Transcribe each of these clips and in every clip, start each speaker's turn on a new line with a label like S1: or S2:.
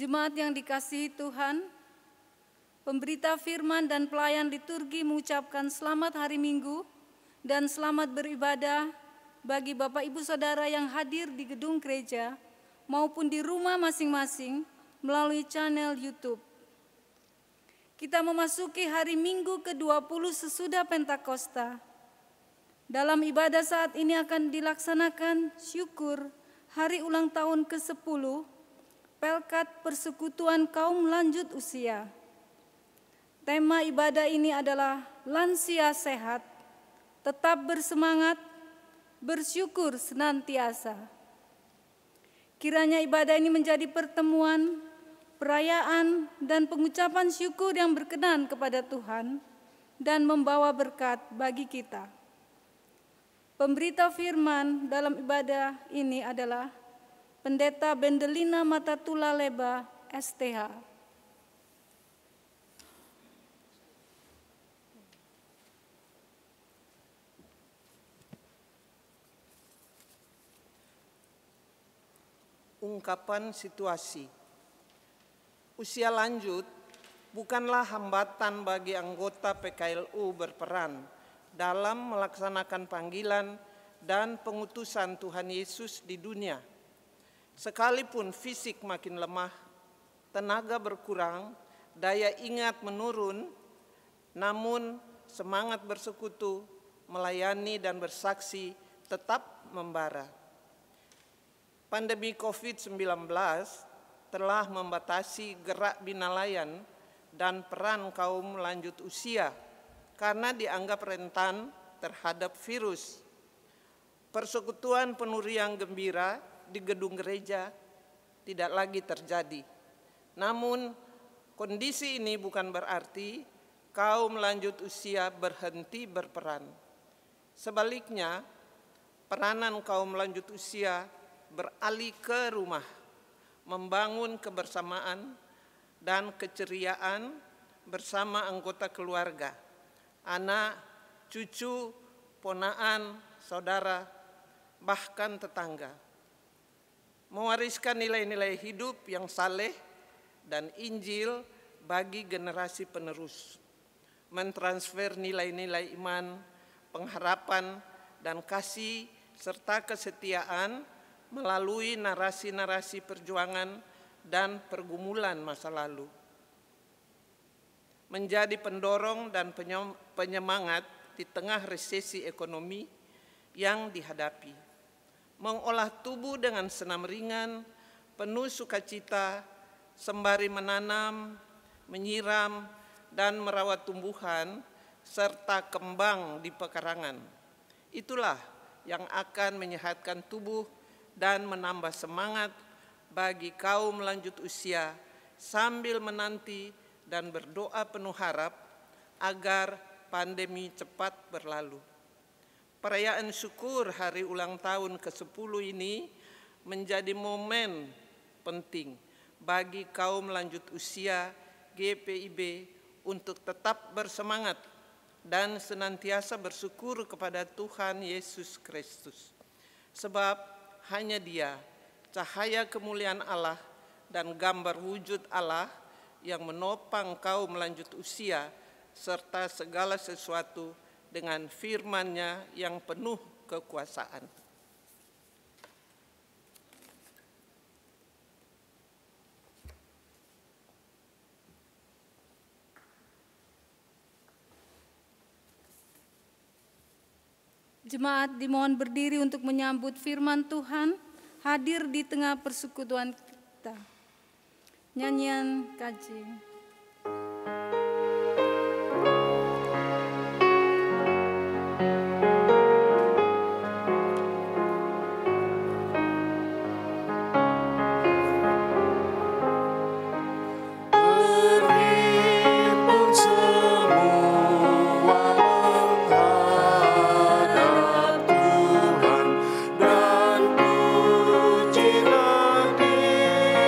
S1: Jemaat yang dikasihi Tuhan, pemberita firman dan pelayan liturgi mengucapkan selamat hari Minggu dan selamat beribadah bagi Bapak Ibu Saudara yang hadir di gedung gereja maupun di rumah masing-masing melalui channel YouTube. Kita memasuki hari Minggu ke-20 sesudah Pentakosta. Dalam ibadah saat ini akan dilaksanakan syukur hari ulang tahun ke-10 Pelkat Persekutuan Kaum Lanjut Usia. Tema ibadah ini adalah lansia sehat, tetap bersemangat, bersyukur senantiasa. Kiranya ibadah ini menjadi pertemuan, perayaan, dan pengucapan syukur yang berkenan kepada Tuhan dan membawa berkat bagi kita. Pemberita firman dalam ibadah ini adalah Pendeta Bendelina Matatula Leba, STH.
S2: Ungkapan situasi. Usia lanjut bukanlah hambatan bagi anggota PKLU berperan dalam melaksanakan panggilan dan pengutusan Tuhan Yesus di dunia. Sekalipun fisik makin lemah, tenaga berkurang, daya ingat menurun, namun semangat bersekutu, melayani dan bersaksi tetap membara. Pandemi COVID-19 telah membatasi gerak binalayan dan peran kaum lanjut usia karena dianggap rentan terhadap virus. Persekutuan penuh riang gembira di gedung gereja tidak lagi terjadi. Namun kondisi ini bukan berarti kaum lanjut usia berhenti berperan. Sebaliknya, peranan kaum lanjut usia beralih ke rumah, membangun kebersamaan dan keceriaan bersama anggota keluarga, anak, cucu, ponaan, saudara, bahkan tetangga. Mewariskan nilai-nilai hidup yang saleh dan Injil bagi generasi penerus. Mentransfer nilai-nilai iman, pengharapan, dan kasih serta kesetiaan melalui narasi-narasi perjuangan dan pergumulan masa lalu. Menjadi pendorong dan penyemangat di tengah resesi ekonomi yang dihadapi. Mengolah tubuh dengan senam ringan, penuh sukacita, sembari menanam, menyiram, dan merawat tumbuhan, serta kembang di pekarangan. Itulah yang akan menyehatkan tubuh dan menambah semangat bagi kaum lanjut usia sambil menanti dan berdoa penuh harap agar pandemi cepat berlalu. Perayaan syukur hari ulang tahun ke-10 ini menjadi momen penting bagi kaum lanjut usia GPIB untuk tetap bersemangat dan senantiasa bersyukur kepada Tuhan Yesus Kristus. Sebab hanya Dia, cahaya kemuliaan Allah dan gambar wujud Allah yang menopang kaum lanjut usia serta segala sesuatu dengan firman-Nya yang penuh kekuasaan.
S1: Jemaat dimohon berdiri untuk menyambut firman Tuhan hadir di tengah persekutuan kita. Nyanyian kaji.
S3: Pujilah Dia,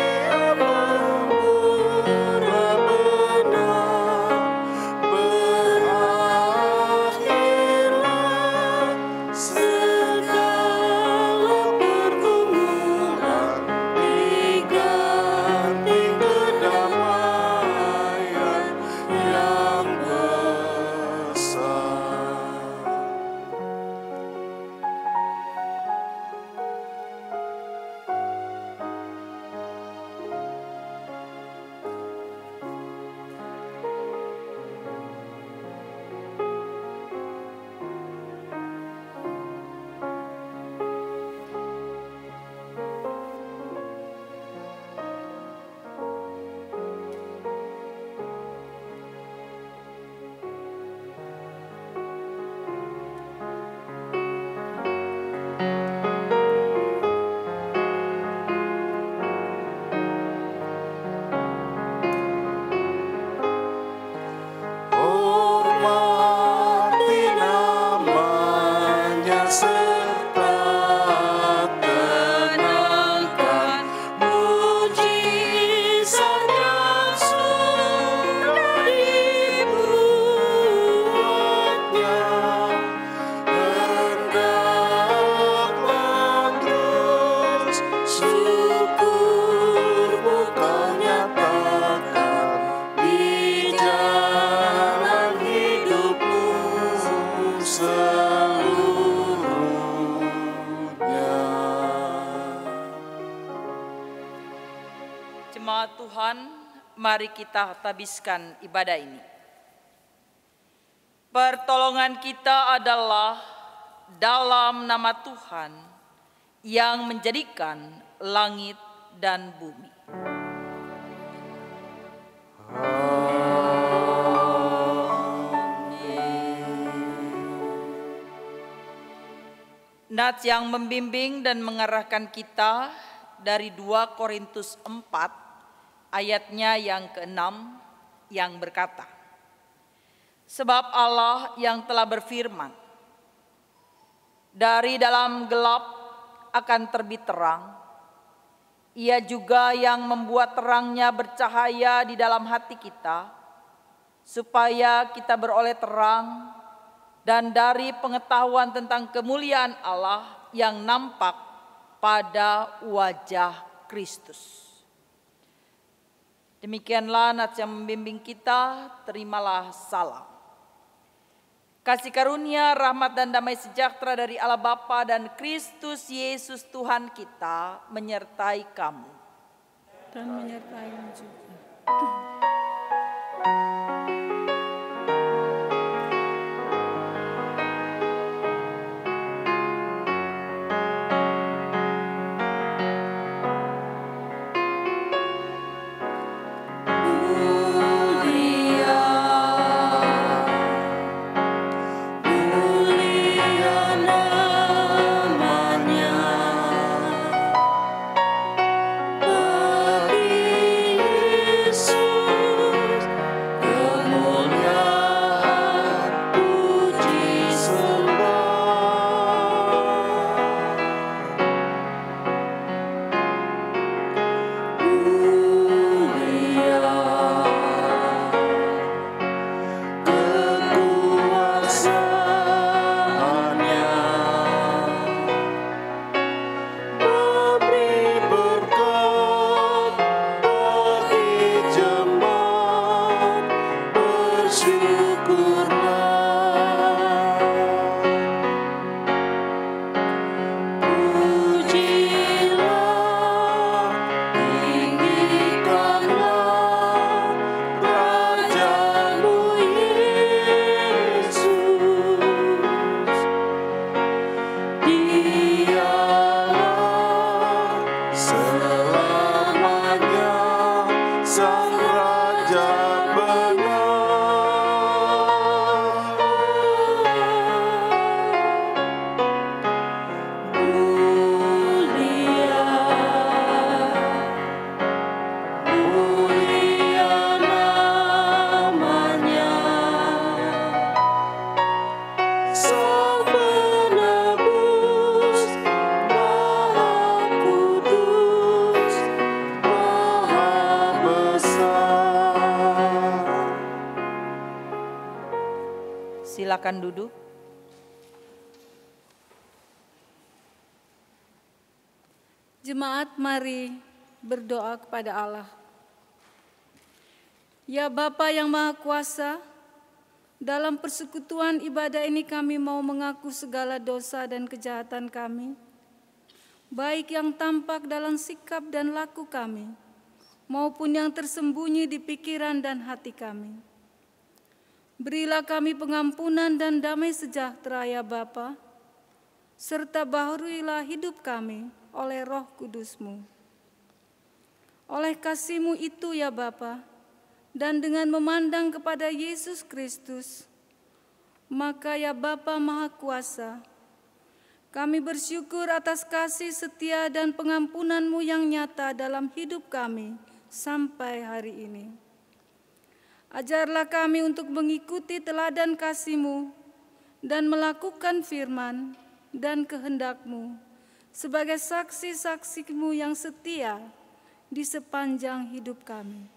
S3: terima Tuhan, mari kita habiskan ibadah ini. Pertolongan kita adalah dalam nama Tuhan yang menjadikan langit dan bumi. Nats yang membimbing dan mengarahkan kita dari 2 Korintus 4 ayatnya yang ke-6 yang berkata, sebab Allah yang telah berfirman, dari dalam gelap akan terbit terang, Ia juga yang membuat terangnya bercahaya di dalam hati kita, supaya kita beroleh terang dan dari pengetahuan tentang kemuliaan Allah yang nampak pada wajah Kristus. Demikianlah nats yang membimbing kita, terimalah salam. Kasih karunia, rahmat dan damai sejahtera dari Allah Bapa dan Kristus Yesus Tuhan kita menyertai kamu.
S1: Dan menyertai juga.
S3: Silakan duduk.
S1: Jemaat, mari berdoa kepada Allah. Ya Bapa yang Maha Kuasa, dalam persekutuan ibadah ini kami mau mengaku segala dosa dan kejahatan kami, baik yang tampak dalam sikap dan laku kami, maupun yang tersembunyi di pikiran dan hati kami. Berilah kami pengampunan dan damai sejahtera ya Bapa, serta baharuilah hidup kami oleh Roh Kudus-Mu. Oleh kasih-Mu itu ya Bapa, dan dengan memandang kepada Yesus Kristus, maka ya Bapa Maha Kuasa, kami bersyukur atas kasih setia dan pengampunan-Mu yang nyata dalam hidup kami sampai hari ini. Ajarlah kami untuk mengikuti teladan kasih-Mu dan melakukan firman dan kehendak-Mu sebagai saksi-saksi-Mu yang setia di sepanjang hidup kami.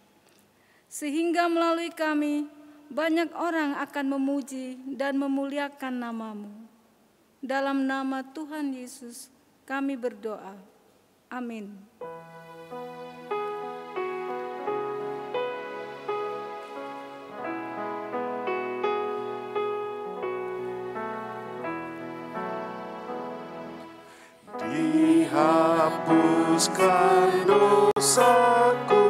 S1: Sehingga melalui kami banyak orang akan memuji dan memuliakan nama-Mu. Dalam nama Tuhan Yesus kami berdoa. Amin.
S4: Dihapuskan dosaku,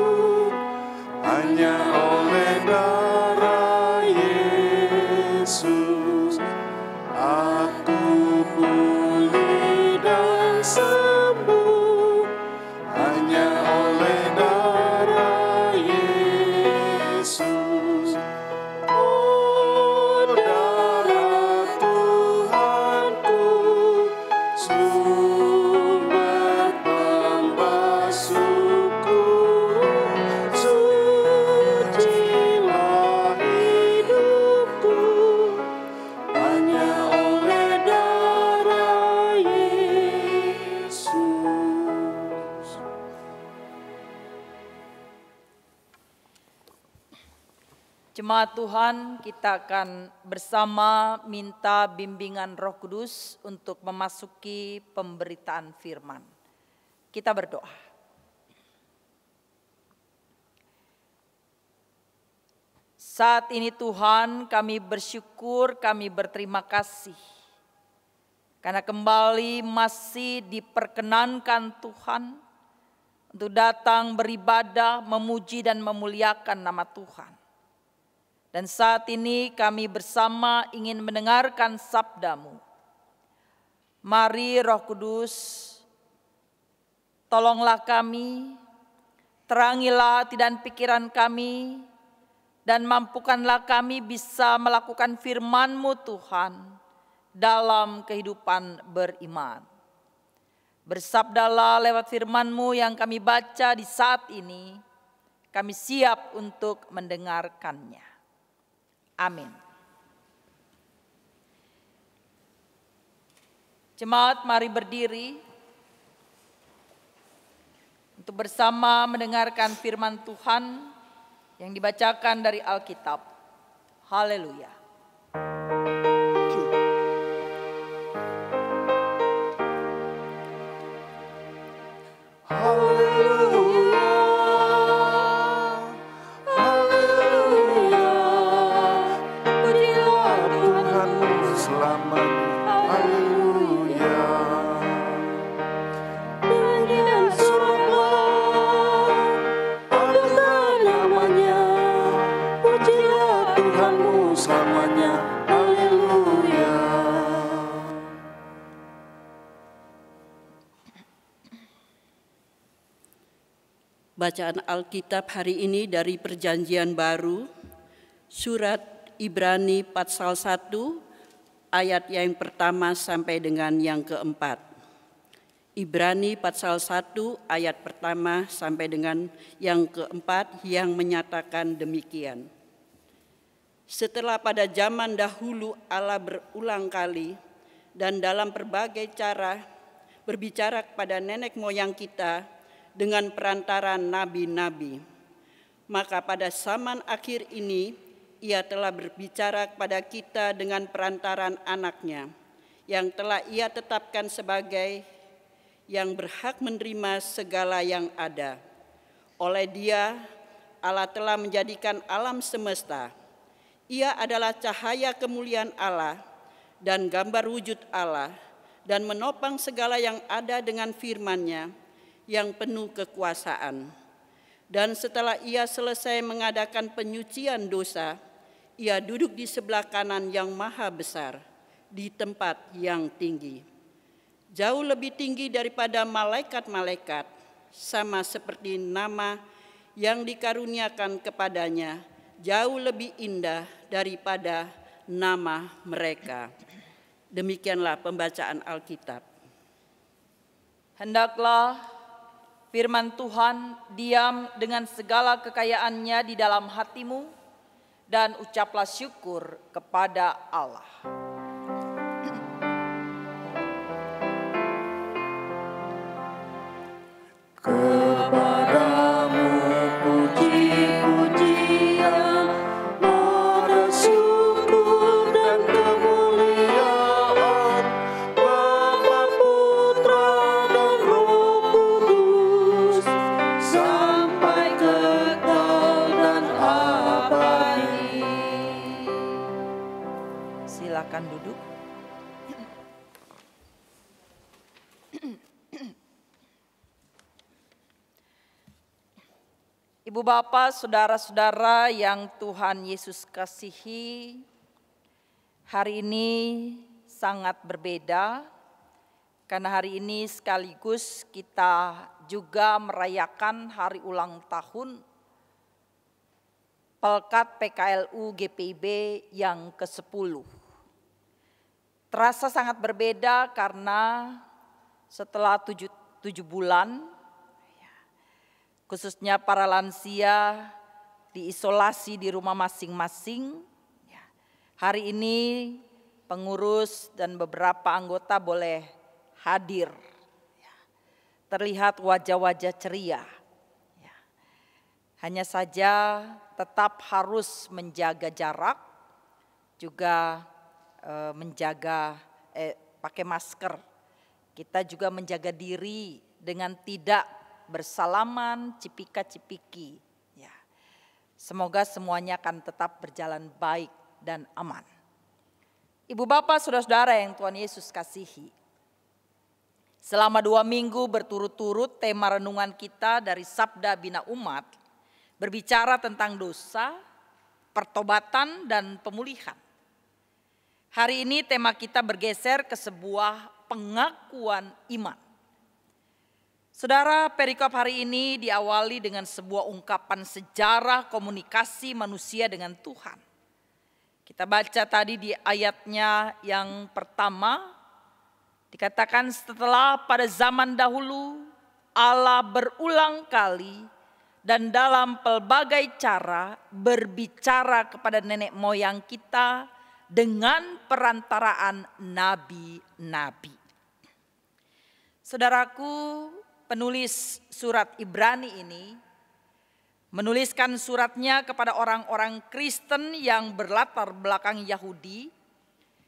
S4: sembuh hanya oleh darah Yesus. Oh, darah Tuhanku, sumber pembasuhku, sucilah hidupku hanya oleh darah Yesus.
S3: Jemaat Tuhan, kita akan bersama minta bimbingan Roh Kudus untuk memasuki pemberitaan firman. Kita berdoa. Saat ini Tuhan, kami bersyukur, kami berterima kasih. Karena kembali masih diperkenankan Tuhan untuk datang beribadah, memuji dan memuliakan nama Tuhan. Dan saat ini kami bersama ingin mendengarkan sabda-Mu. Mari Roh Kudus, tolonglah kami, terangilah hati dan pikiran kami, dan mampukanlah kami bisa melakukan firman-Mu Tuhan dalam kehidupan beriman. Bersabdalah lewat firman-Mu yang kami baca di saat ini, kami siap untuk mendengarkannya. Amin. Jemaat, mari berdiri untuk bersama mendengarkan firman Tuhan yang dibacakan dari Alkitab. Haleluya.
S5: Bacaan Alkitab hari ini dari Perjanjian Baru, surat Ibrani pasal 1, ayat yang pertama sampai dengan yang keempat. Ibrani pasal 1, ayat pertama sampai dengan yang keempat yang menyatakan demikian. Setelah pada zaman dahulu Allah berulang kali dan dalam berbagai cara berbicara kepada nenek moyang kita, dengan perantaran nabi-nabi. Maka pada zaman akhir ini ia telah berbicara kepada kita dengan perantaran anaknya yang telah ia tetapkan sebagai yang berhak menerima segala yang ada. Oleh dia Allah telah menjadikan alam semesta. Ia adalah cahaya kemuliaan Allah dan gambar wujud Allah dan menopang segala yang ada dengan firman-Nya yang penuh kekuasaan. Dan setelah ia selesai mengadakan penyucian dosa, ia duduk di sebelah kanan yang maha besar, di tempat yang tinggi. Jauh lebih tinggi daripada malaikat-malaikat, sama seperti nama yang dikaruniakan kepadanya, jauh lebih indah daripada nama mereka. Demikianlah pembacaan Alkitab.
S3: Hendaklah firman Tuhan diam dengan segala kekayaannya di dalam hatimu dan ucaplah syukur kepada Allah.
S4: Kepadamu puji-pujian, pada syukur dan kemuliaan, Bapa, Putra, dan Roh Kudus, sampai kekal dan abadi.
S3: Silakan duduk. Ibu bapak, saudara-saudara yang Tuhan Yesus kasihi, hari ini sangat berbeda karena hari ini sekaligus kita juga merayakan hari ulang tahun Pelkat PKLU GPIB yang ke-10. Terasa sangat berbeda karena setelah 7 bulan, khususnya para lansia diisolasi di rumah masing-masing, hari ini pengurus dan beberapa anggota boleh hadir. Terlihat wajah-wajah ceria. Hanya saja tetap harus menjaga jarak, juga pakai masker. Kita juga menjaga diri dengan tidak bersalaman, cipika-cipiki. Semoga semuanya akan tetap berjalan baik dan aman. Ibu bapak saudara-saudara yang Tuhan Yesus kasihi. Selama 2 minggu berturut-turut tema renungan kita dari Sabda Bina Umat berbicara tentang dosa, pertobatan, dan pemulihan. Hari ini tema kita bergeser ke sebuah pengakuan iman. Saudara, perikop hari ini diawali dengan sebuah ungkapan sejarah komunikasi manusia dengan Tuhan. Kita baca tadi di ayatnya yang pertama, dikatakan setelah pada zaman dahulu Allah berulang kali dan dalam pelbagai cara berbicara kepada nenek moyang kita dengan perantaraan nabi-nabi. Saudaraku, penulis surat Ibrani ini menuliskan suratnya kepada orang-orang Kristen yang berlatar belakang Yahudi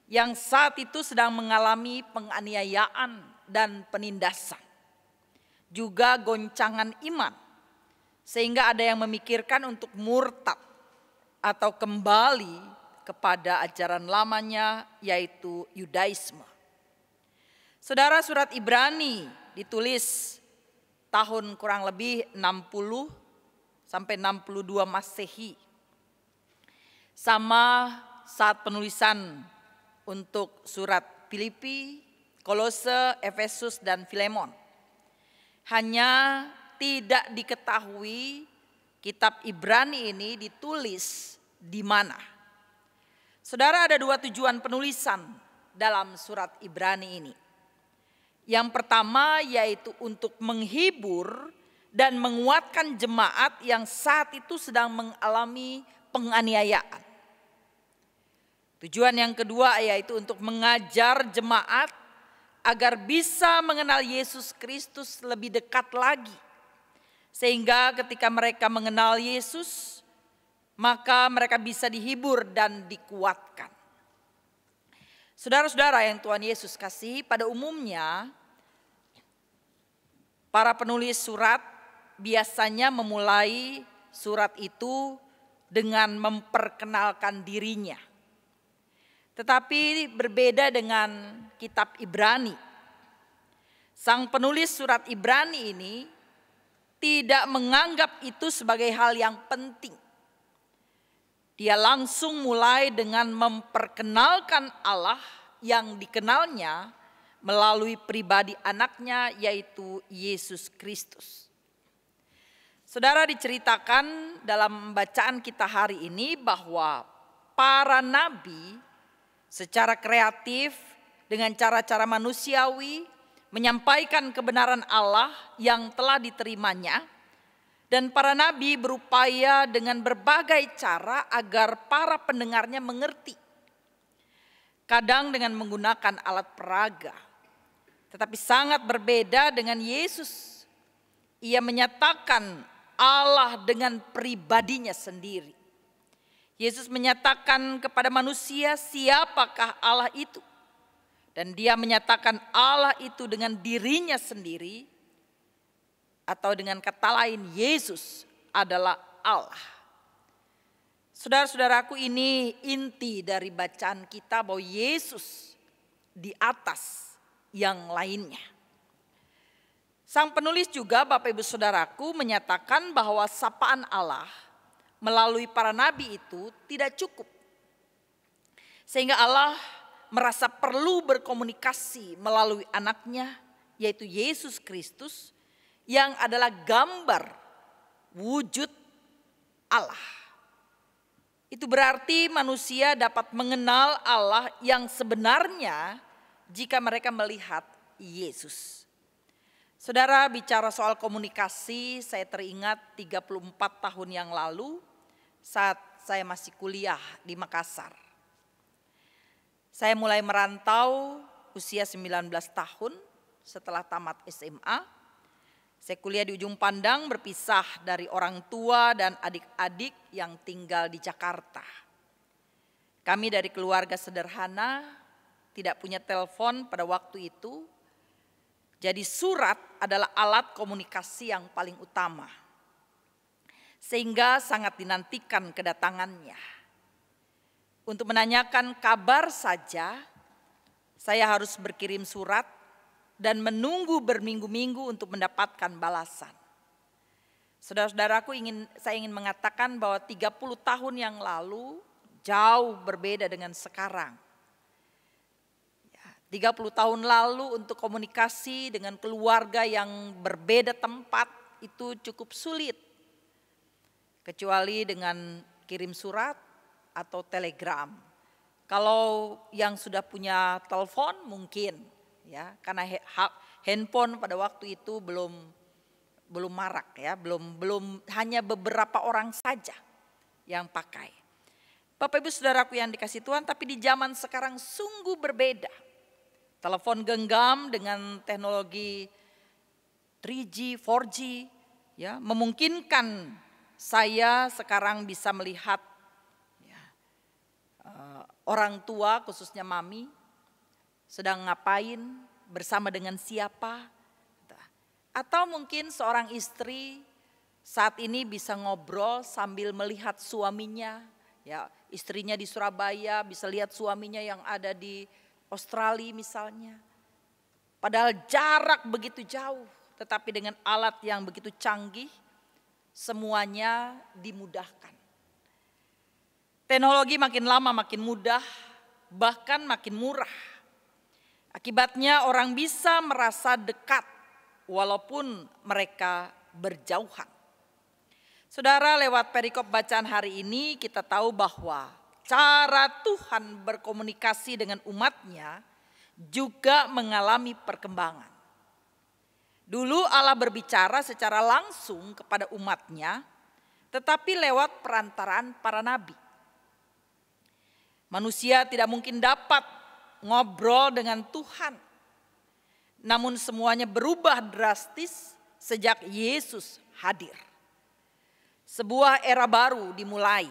S3: yang saat itu sedang mengalami penganiayaan dan penindasan, juga goncangan iman. Sehingga ada yang memikirkan untuk murtad atau kembali kepada ajaran lamanya yaitu Yudaisme. Saudara, surat Ibrani ditulis tahun kurang lebih 60 sampai 62 Masehi. Sama saat penulisan untuk surat Filipi, Kolose, Efesus, dan Filemon. Hanya tidak diketahui kitab Ibrani ini ditulis di mana. Saudara, ada 2 tujuan penulisan dalam surat Ibrani ini. Yang pertama yaitu untuk menghibur dan menguatkan jemaat yang saat itu sedang mengalami penganiayaan. Tujuan yang kedua yaitu untuk mengajar jemaat agar bisa mengenal Yesus Kristus lebih dekat lagi. Sehingga ketika mereka mengenal Yesus, maka mereka bisa dihibur dan dikuatkan. Saudara-saudara yang Tuhan Yesus kasihi, pada umumnya para penulis surat biasanya memulai surat itu dengan memperkenalkan dirinya. Tetapi berbeda dengan kitab Ibrani. Sang penulis surat Ibrani ini tidak menganggap itu sebagai hal yang penting. Dia langsung mulai dengan memperkenalkan Allah yang dikenalnya melalui pribadi anaknya yaitu Yesus Kristus. Saudara, diceritakan dalam bacaan kita hari ini bahwa para nabi secara kreatif dengan cara-cara manusiawi menyampaikan kebenaran Allah yang telah diterimanya, dan para nabi berupaya dengan berbagai cara agar para pendengarnya mengerti. Kadang dengan menggunakan alat peraga, tetapi sangat berbeda dengan Yesus. Ia menyatakan Allah dengan pribadinya sendiri. Yesus menyatakan kepada manusia siapakah Allah itu. Dan dia menyatakan Allah itu dengan dirinya sendiri, atau dengan kata lain Yesus adalah Allah. Saudara-saudaraku, ini inti dari bacaan kita bahwa Yesus di atas yang lainnya. Sang penulis juga Bapak Ibu Saudaraku menyatakan bahwa sapaan Allah melalui para nabi itu tidak cukup. Sehingga Allah merasa perlu berkomunikasi melalui anaknya, yaitu Yesus Kristus, yang adalah gambar wujud Allah. Itu berarti manusia dapat mengenal Allah yang sebenarnya jika mereka melihat Yesus. Saudara, bicara soal komunikasi, saya teringat 34 tahun yang lalu saat saya masih kuliah di Makassar. Saya mulai merantau usia 19 tahun setelah tamat SMA. Saya kuliah di ujung pandang, berpisah dari orang tua dan adik-adik yang tinggal di Jakarta. Kami dari keluarga sederhana, tidak punya telepon pada waktu itu. Jadi surat adalah alat komunikasi yang paling utama. Sehingga sangat dinantikan kedatangannya. Untuk menanyakan kabar saja, saya harus berkirim surat dan menunggu berminggu-minggu untuk mendapatkan balasan. Saudara-saudaraku, saya ingin mengatakan bahwa 30 tahun yang lalu jauh berbeda dengan sekarang. 30 tahun lalu untuk komunikasi dengan keluarga yang berbeda tempat itu cukup sulit. Kecuali dengan kirim surat atau telegram. Kalau yang sudah punya telepon mungkin, ya, karena handphone pada waktu itu belum marak, ya, belum hanya beberapa orang saja yang pakai. Bapak Ibu Saudaraku yang dikasihi Tuhan, tapi di zaman sekarang sungguh berbeda. Telepon genggam dengan teknologi 3G, 4G, ya, memungkinkan saya sekarang bisa melihat orang tua, khususnya mami, sedang ngapain, bersama dengan siapa. Atau mungkin seorang istri saat ini bisa ngobrol sambil melihat suaminya. Ya, istrinya di Surabaya bisa lihat suaminya yang ada di Australia misalnya. Padahal jarak begitu jauh, tetapi dengan alat yang begitu canggih, semuanya dimudahkan. Teknologi makin lama makin mudah, bahkan makin murah. Akibatnya orang bisa merasa dekat walaupun mereka berjauhan. Saudara, lewat perikop bacaan hari ini kita tahu bahwa cara Tuhan berkomunikasi dengan umatnya juga mengalami perkembangan. Dulu Allah berbicara secara langsung kepada umatnya, tetapi lewat perantaraan para nabi. Manusia tidak mungkin dapat ngobrol dengan Tuhan. Namun semuanya berubah drastis sejak Yesus hadir. Sebuah era baru dimulai.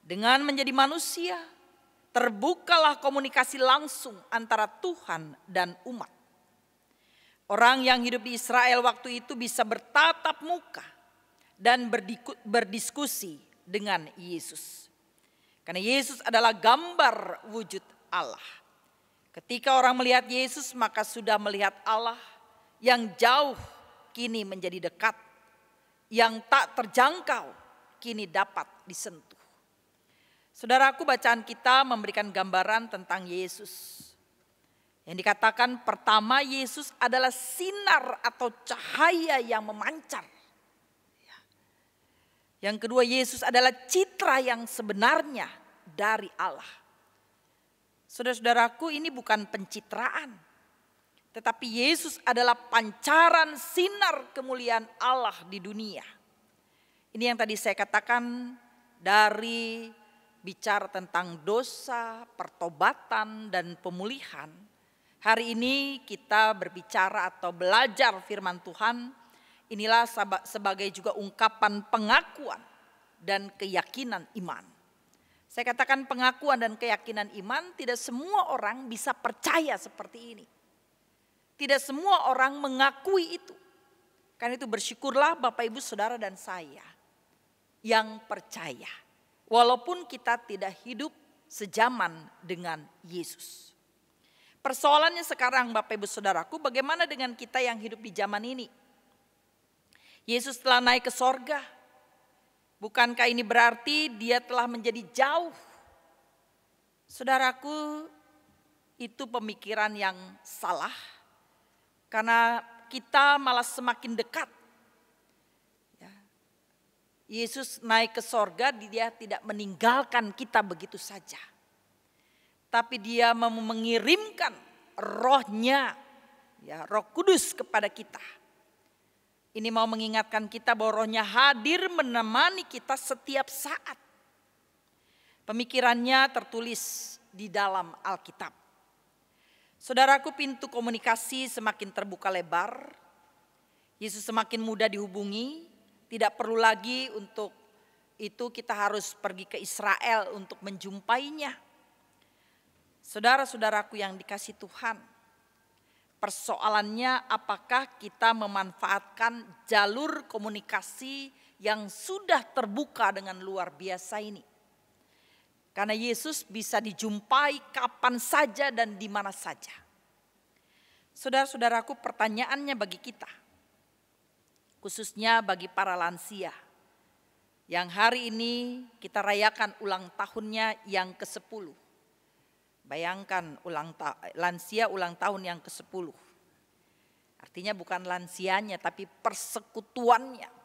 S3: Dengan menjadi manusia, terbukalah komunikasi langsung antara Tuhan dan umat. Orang yang hidup di Israel waktu itu bisa bertatap muka dan berdiskusi dengan Yesus. Karena Yesus adalah gambar wujud Allah. Ketika orang melihat Yesus, maka sudah melihat Allah yang jauh kini menjadi dekat, yang tak terjangkau kini dapat disentuh. Saudaraku, bacaan kita memberikan gambaran tentang Yesus. Yang dikatakan pertama, Yesus adalah sinar atau cahaya yang memancar. Yang kedua, Yesus adalah citra yang sebenarnya dari Allah. Saudara-saudaraku, ini bukan pencitraan, tetapi Yesus adalah pancaran sinar kemuliaan Allah di dunia. Ini yang tadi saya katakan dari bicara tentang dosa, pertobatan, dan pemulihan. Hari ini kita berbicara atau belajar firman Tuhan. Inilah sebagai juga ungkapan pengakuan dan keyakinan iman. Saya katakan pengakuan dan keyakinan iman, tidak semua orang bisa percaya seperti ini. Tidak semua orang mengakui itu. Karena itu bersyukurlah Bapak Ibu Saudara dan saya yang percaya. Walaupun kita tidak hidup sejaman dengan Yesus. Persoalannya sekarang Bapak Ibu Saudaraku, bagaimana dengan kita yang hidup di zaman ini? Yesus telah naik ke sorga. Bukankah ini berarti dia telah menjadi jauh? Saudaraku, itu pemikiran yang salah, karena kita malah semakin dekat. Ya. Yesus naik ke sorga, dia tidak meninggalkan kita begitu saja. Tapi dia mau mengirimkan rohnya, ya, Roh Kudus kepada kita. Ini mau mengingatkan kita bahwa rohnya hadir menemani kita setiap saat. Pemikirannya tertulis di dalam Alkitab. Saudaraku, pintu komunikasi semakin terbuka lebar. Yesus semakin mudah dihubungi. Tidak perlu lagi untuk itu kita harus pergi ke Israel untuk menjumpainya. Saudara-saudaraku yang dikasihi Tuhan, persoalannya apakah kita memanfaatkan jalur komunikasi yang sudah terbuka dengan luar biasa ini. Karena Yesus bisa dijumpai kapan saja dan di mana saja. Saudara-saudaraku, pertanyaannya bagi kita, khususnya bagi para lansia, yang hari ini kita rayakan ulang tahunnya yang ke-10. Bayangkan lansia ulang tahun yang ke-10. Artinya bukan lansianya tapi persekutuannya.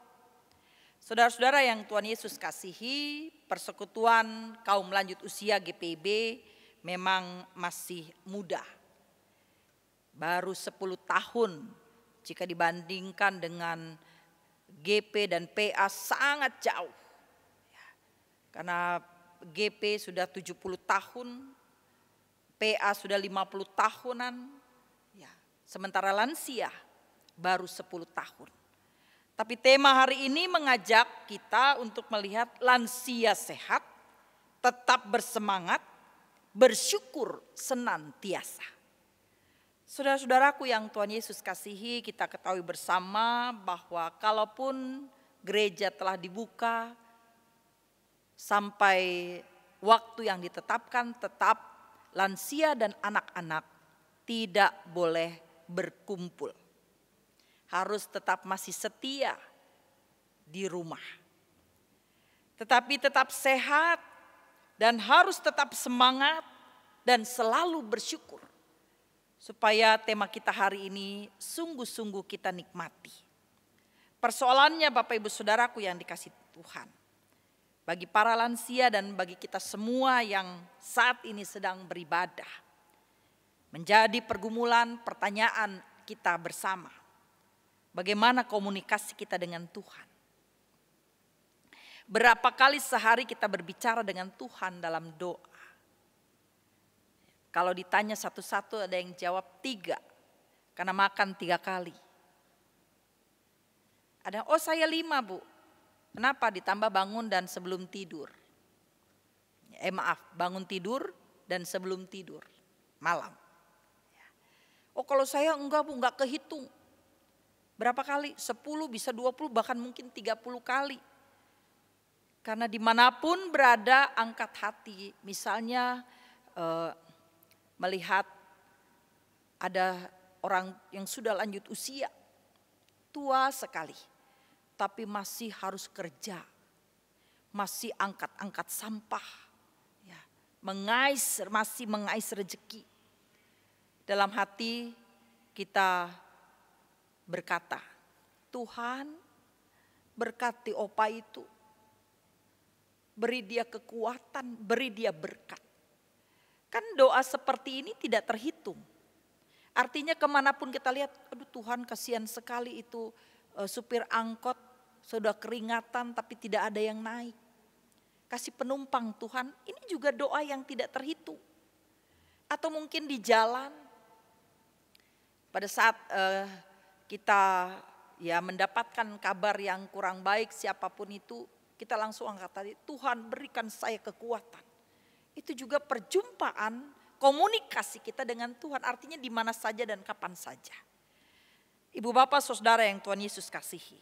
S3: Saudara-saudara yang Tuhan Yesus kasihi, persekutuan kaum lanjut usia GPIB memang masih muda. Baru 10 tahun jika dibandingkan dengan GP dan PA sangat jauh. Karena GP sudah 70 tahun, PA sudah 50 tahunan, ya, sementara lansia baru 10 tahun. Tapi tema hari ini mengajak kita untuk melihat lansia sehat, tetap bersemangat, bersyukur senantiasa. Saudara-saudaraku yang Tuhan Yesus kasihi, kita ketahui bersama bahwa kalaupun gereja telah dibuka sampai waktu yang ditetapkan, tetap lansia dan anak-anak tidak boleh berkumpul. Harus tetap masih setia di rumah. Tetapi tetap sehat dan harus tetap semangat dan selalu bersyukur. Supaya tema kita hari ini sungguh-sungguh kita nikmati. Persoalannya Bapak Ibu Saudaraku yang dikasihi Tuhan. Bagi para lansia dan bagi kita semua yang saat ini sedang beribadah. Menjadi pergumulan pertanyaan kita bersama. Bagaimana komunikasi kita dengan Tuhan? Berapa kali sehari kita berbicara dengan Tuhan dalam doa? Kalau ditanya satu-satu ada yang jawab 3. Karena makan 3 kali. Ada, oh saya 5 Bu. Kenapa? Ditambah bangun dan sebelum tidur. Bangun tidur dan sebelum tidur. Malam. Oh kalau saya enggak Bu, enggak kehitung. Berapa kali? 10, bisa 20, bahkan mungkin 30 kali. Karena dimanapun berada angkat hati. Misalnya melihat ada orang yang sudah lanjut usia. Tua sekali. Tapi masih harus kerja. Masih angkat-angkat sampah. Ya, masih mengais rezeki. Dalam hati kita berkata, Tuhan berkati opa itu. Beri dia kekuatan, beri dia berkat. Kan doa seperti ini tidak terhitung. Artinya kemanapun kita lihat, aduh Tuhan kasihan sekali itu supir angkot sudah keringatan tapi tidak ada yang naik. Kasih penumpang Tuhan, ini juga doa yang tidak terhitung. Atau mungkin di jalan, pada saat kita ya mendapatkan kabar yang kurang baik siapapun itu, kita langsung angkat tadi, Tuhan berikan saya kekuatan. Itu juga perjumpaan komunikasi kita dengan Tuhan, artinya di mana saja dan kapan saja. Ibu bapak saudara yang Tuhan Yesus kasihi,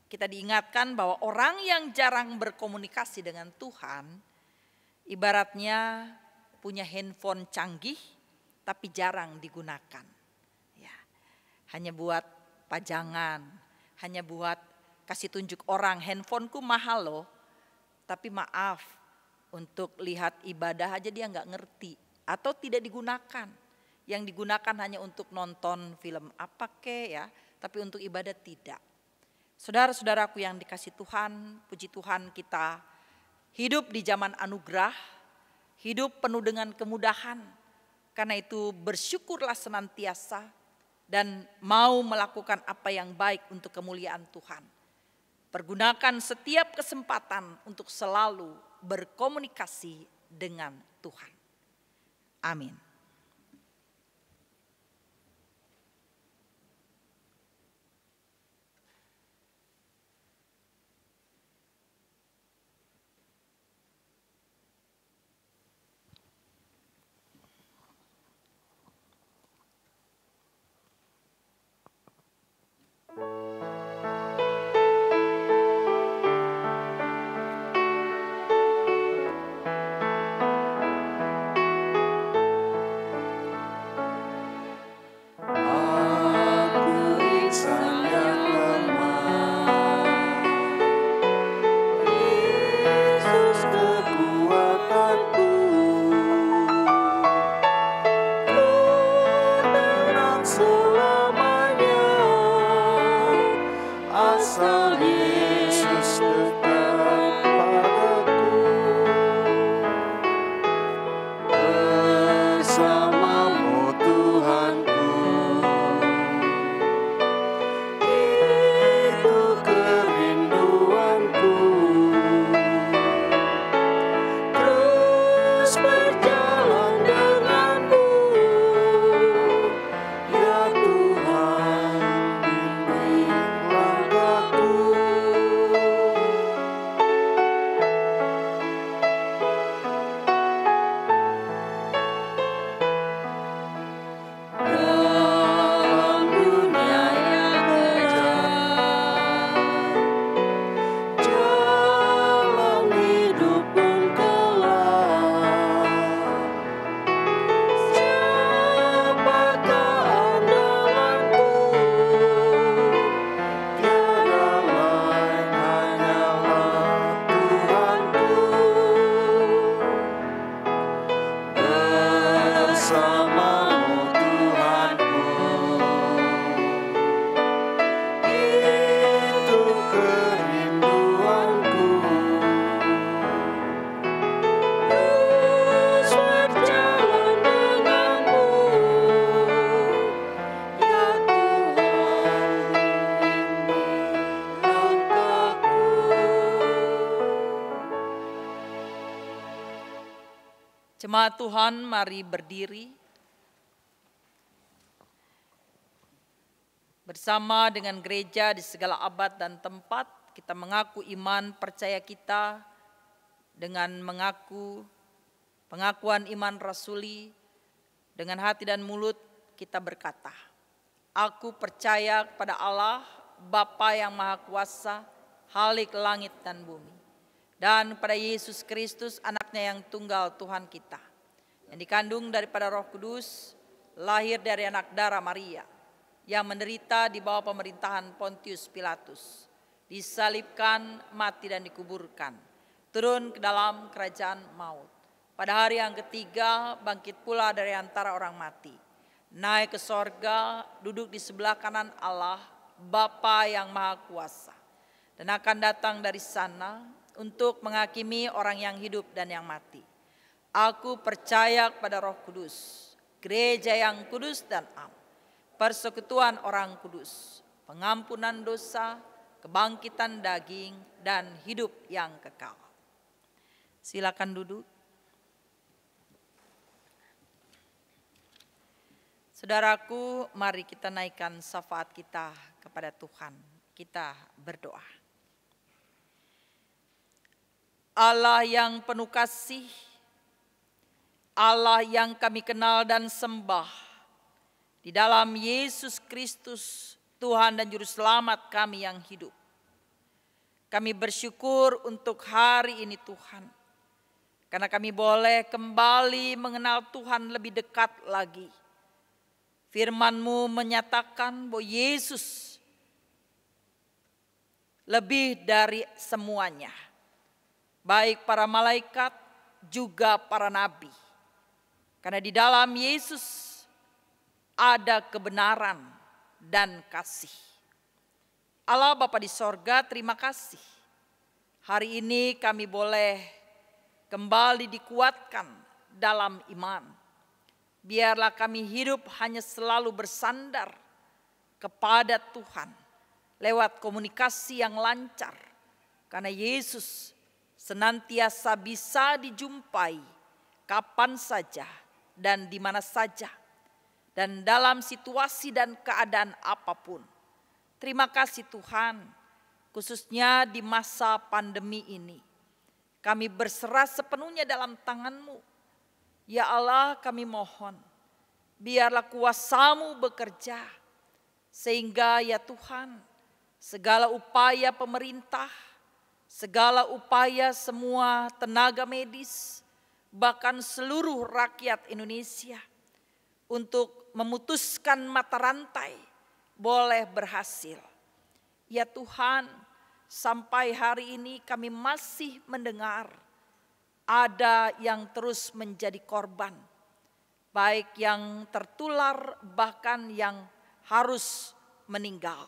S3: kita diingatkan bahwa orang yang jarang berkomunikasi dengan Tuhan, ibaratnya punya handphone canggih tapi jarang digunakan. Ya, hanya buat pajangan, hanya buat kasih tunjuk orang, handphoneku mahal loh. Tapi maaf, untuk lihat ibadah aja dia nggak ngerti atau tidak digunakan. yang digunakan hanya untuk nonton film apa ya, tapi untuk ibadah tidak. Saudara-saudaraku yang dikasih Tuhan, puji Tuhan kita hidup di zaman anugerah, hidup penuh dengan kemudahan. Karena itu bersyukurlah senantiasa dan mau melakukan apa yang baik untuk kemuliaan Tuhan. Pergunakan setiap kesempatan untuk selalu berkomunikasi dengan Tuhan. Amin. Jemaat Tuhan, mari berdiri. Bersama dengan gereja di segala abad dan tempat, kita mengaku iman percaya kita dengan mengaku pengakuan iman rasuli. Dengan hati dan mulut kita berkata, aku percaya kepada Allah, Bapa yang Maha Kuasa, Khalik langit dan bumi. Dan pada Yesus Kristus anaknya yang tunggal Tuhan kita, yang dikandung daripada Roh Kudus, lahir dari anak darah Maria, yang menderita di bawah pemerintahan Pontius Pilatus, disalibkan, mati dan dikuburkan, turun ke dalam kerajaan maut. Pada hari yang ketiga bangkit pula dari antara orang mati, naik ke sorga, duduk di sebelah kanan Allah, Bapa yang Maha Kuasa, dan akan datang dari sana untuk menghakimi orang yang hidup dan yang mati. Aku percaya kepada Roh Kudus, gereja yang kudus dan am, persekutuan orang kudus, pengampunan dosa, kebangkitan daging, dan hidup yang kekal. Silakan duduk. Saudaraku, mari kita naikkan syafaat kita kepada Tuhan. Kita berdoa. Allah yang penuh kasih, Allah yang kami kenal dan sembah, di dalam Yesus Kristus, Tuhan dan Juru Selamat kami yang hidup. Kami bersyukur untuk hari ini Tuhan, karena kami boleh kembali mengenal Tuhan lebih dekat lagi. Firman-Mu menyatakan bahwa Yesus lebih dari semuanya, baik para malaikat juga para nabi. Karena di dalam Yesus ada kebenaran dan kasih. Allah Bapa di sorga, terima kasih. Hari ini kami boleh kembali dikuatkan dalam iman. Biarlah kami hidup hanya selalu bersandar kepada Tuhan lewat komunikasi yang lancar. Karena Yesus senantiasa bisa dijumpai kapan saja dan di mana saja. Dan dalam situasi dan keadaan apapun. Terima kasih Tuhan, khususnya di masa pandemi ini. Kami berserah sepenuhnya dalam tangan-Mu. Ya Allah, kami mohon, biarlah kuasa-Mu bekerja. Sehingga ya Tuhan, segala upaya pemerintah, segala upaya semua tenaga medis, bahkan seluruh rakyat Indonesia untuk memutuskan mata rantai boleh berhasil. Ya Tuhan, sampai hari ini kami masih mendengar ada yang terus menjadi korban, baik yang tertular bahkan yang harus meninggal.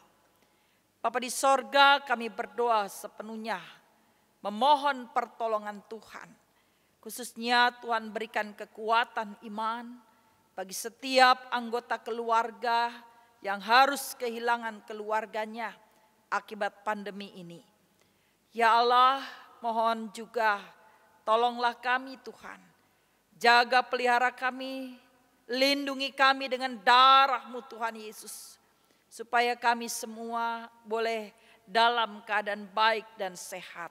S3: Bapa di sorga, kami berdoa sepenuhnya memohon pertolongan Tuhan. Khususnya Tuhan berikan kekuatan iman bagi setiap anggota keluarga yang harus kehilangan keluarganya akibat pandemi ini. Ya Allah, mohon juga tolonglah kami Tuhan. Jaga pelihara kami, lindungi kami dengan darah-Mu Tuhan Yesus. Supaya kami semua boleh dalam keadaan baik dan sehat.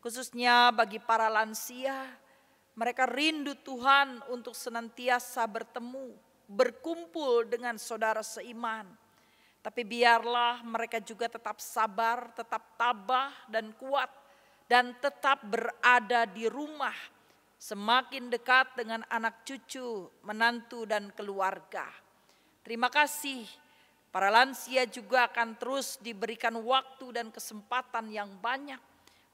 S3: Khususnya bagi para lansia, mereka rindu Tuhan untuk senantiasa bertemu, berkumpul dengan saudara seiman. Tapi biarlah mereka juga tetap sabar, tetap tabah dan kuat. Dan tetap berada di rumah, semakin dekat dengan anak cucu, menantu dan keluarga. Terima kasih, para lansia juga akan terus diberikan waktu dan kesempatan yang banyak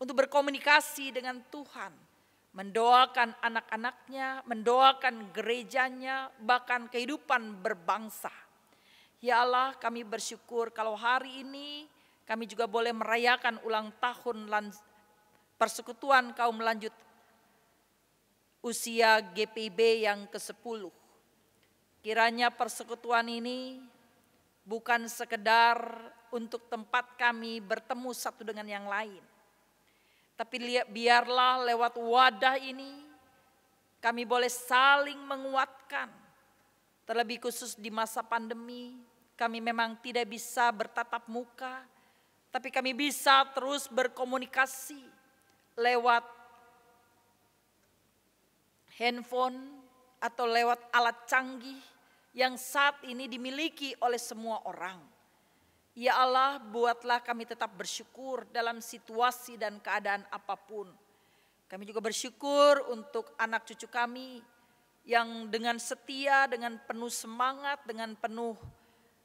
S3: untuk berkomunikasi dengan Tuhan. Mendoakan anak-anaknya, mendoakan gerejanya, bahkan kehidupan berbangsa. Ya Allah, kami bersyukur kalau hari ini kami juga boleh merayakan ulang tahun Persekutuan Kaum Lanjut Usia GPIB yang ke-10. Kiranya persekutuan ini bukan sekedar untuk tempat kami bertemu satu dengan yang lain. Tapi biarlah lewat wadah ini kami boleh saling menguatkan. Terlebih khusus di masa pandemi, kami memang tidak bisa bertatap muka, tapi kami bisa terus berkomunikasi lewat handphone atau lewat alat canggih yang saat ini dimiliki oleh semua orang. Ya Allah, buatlah kami tetap bersyukur dalam situasi dan keadaan apapun. Kami juga bersyukur untuk anak cucu kami yang dengan setia, dengan penuh semangat, dengan penuh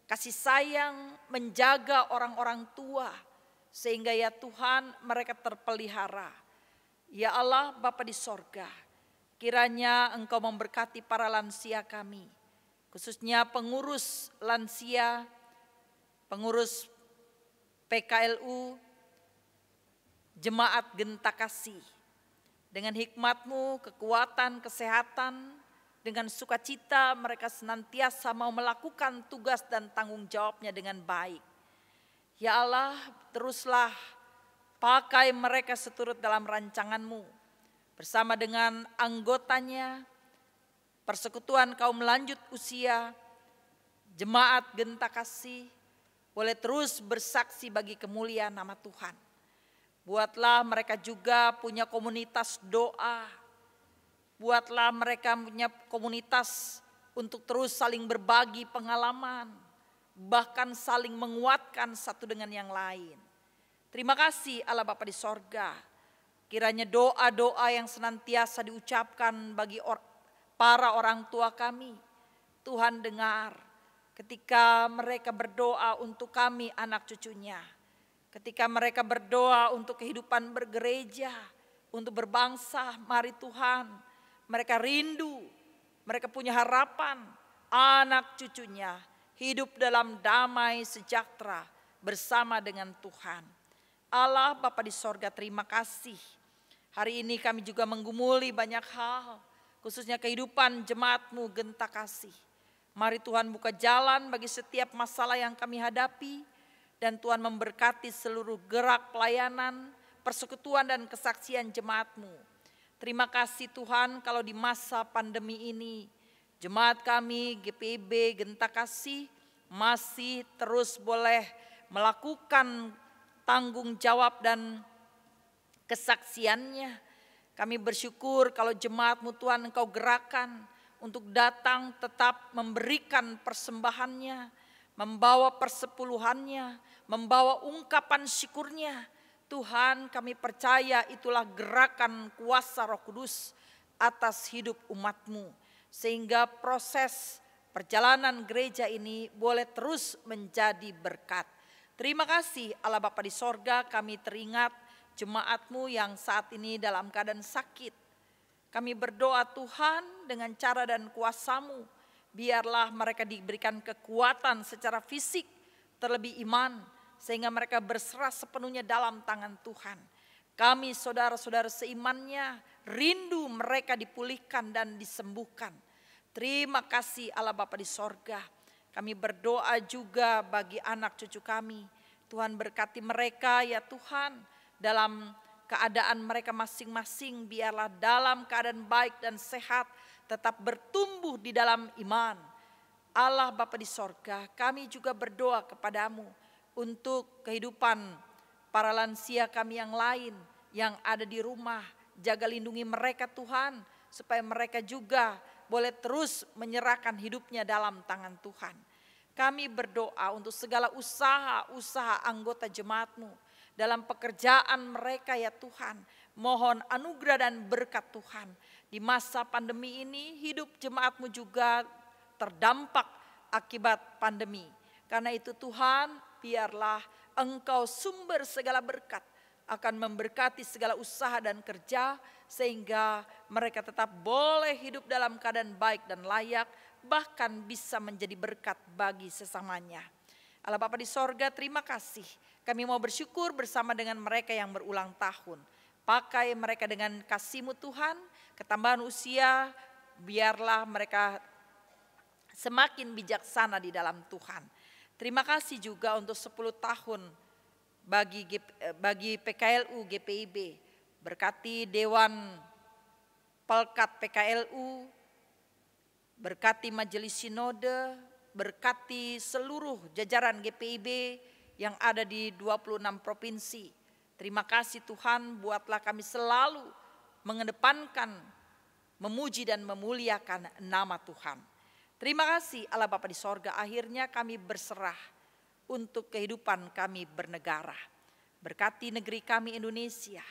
S3: kasih sayang menjaga orang-orang tua. Sehingga ya Tuhan mereka terpelihara. Ya Allah Bapa di sorga, kiranya Engkau memberkati para lansia kami. Khususnya pengurus lansia, pengurus PKLU, Jemaat Genta Kasih. Dengan hikmat-Mu, kekuatan, kesehatan, dengan sukacita mereka senantiasa mau melakukan tugas dan tanggung jawabnya dengan baik. Ya Allah, teruslah pakai mereka seturut dalam rancangan-Mu. Bersama dengan anggotanya, Persekutuan Kaum Lanjut Usia, Jemaat Genta Kasih, boleh terus bersaksi bagi kemuliaan nama Tuhan. Buatlah mereka juga punya komunitas doa. Buatlah mereka punya komunitas untuk terus saling berbagi pengalaman. Bahkan saling menguatkan satu dengan yang lain. Terima kasih Allah Bapa di sorga. Kiranya doa-doa yang senantiasa diucapkan bagi para orang tua kami. Tuhan dengar ketika mereka berdoa untuk kami anak cucunya. Ketika mereka berdoa untuk kehidupan bergereja, untuk berbangsa, mari Tuhan. Mereka rindu, mereka punya harapan anak cucunya hidup dalam damai sejahtera bersama dengan Tuhan. Allah Bapa di sorga, terima kasih. Hari ini kami juga menggumuli banyak hal, khususnya kehidupan jemaat-Mu Genta Kasih. Mari Tuhan buka jalan bagi setiap masalah yang kami hadapi, dan Tuhan memberkati seluruh gerak pelayanan, persekutuan dan kesaksian jemaat-Mu. Terima kasih Tuhan kalau di masa pandemi ini, jemaat kami GPIB Genta Kasih masih terus boleh melakukan tanggung jawab dan kesaksiannya. Kami bersyukur kalau jemaat-Mu Tuhan Engkau gerakan untuk datang tetap memberikan persembahannya, membawa persepuluhannya, membawa ungkapan syukurnya. Tuhan, kami percaya itulah gerakan kuasa Roh Kudus atas hidup umat-Mu, sehingga proses perjalanan gereja ini boleh terus menjadi berkat. Terima kasih Allah Bapa di sorga, kami teringat jemaat-Mu yang saat ini dalam keadaan sakit. Kami berdoa Tuhan dengan cara dan kuasa-Mu, biarlah mereka diberikan kekuatan secara fisik, terlebih iman, sehingga mereka berserah sepenuhnya dalam tangan Tuhan. Kami saudara-saudara seimannya, rindu mereka dipulihkan dan disembuhkan. Terima kasih Allah Bapa di sorga. Kami berdoa juga bagi anak cucu kami. Tuhan berkati mereka ya Tuhan, dalam keadaan mereka masing-masing, biarlah dalam keadaan baik dan sehat, tetap bertumbuh di dalam iman. Allah Bapa di sorga, kami juga berdoa kepadamu untuk kehidupan para lansia kami yang lain yang ada di rumah. Jaga lindungi mereka Tuhan, supaya mereka juga boleh terus menyerahkan hidupnya dalam tangan Tuhan. Kami berdoa untuk segala usaha anggota jemaat-Mu dalam pekerjaan mereka ya Tuhan. Mohon anugerah dan berkat Tuhan. Di masa pandemi ini hidup jemaat-Mu juga terdampak akibat pandemi. Karena itu Tuhan, biarlah Engkau sumber segala berkat, akan memberkati segala usaha dan kerja, sehingga mereka tetap boleh hidup dalam keadaan baik dan layak, bahkan bisa menjadi berkat bagi sesamanya. Allah Bapa di sorga, terima kasih. Kami mau bersyukur bersama dengan mereka yang berulang tahun. Pakai mereka dengan kasih-Mu Tuhan, ketambahan usia, biarlah mereka semakin bijaksana di dalam Tuhan. Terima kasih juga untuk 10 tahun bagi PKLU GPIB. Berkati Dewan Pelkat PKLU, berkati Majelis Sinode, berkati seluruh jajaran GPIB yang ada di 26 provinsi. Terima kasih Tuhan, buatlah kami selalu mengedepankan, memuji dan memuliakan nama Tuhan. Terima kasih Allah Bapa di sorga, akhirnya kami berserah untuk kehidupan kami bernegara. Berkati negeri kami Indonesia,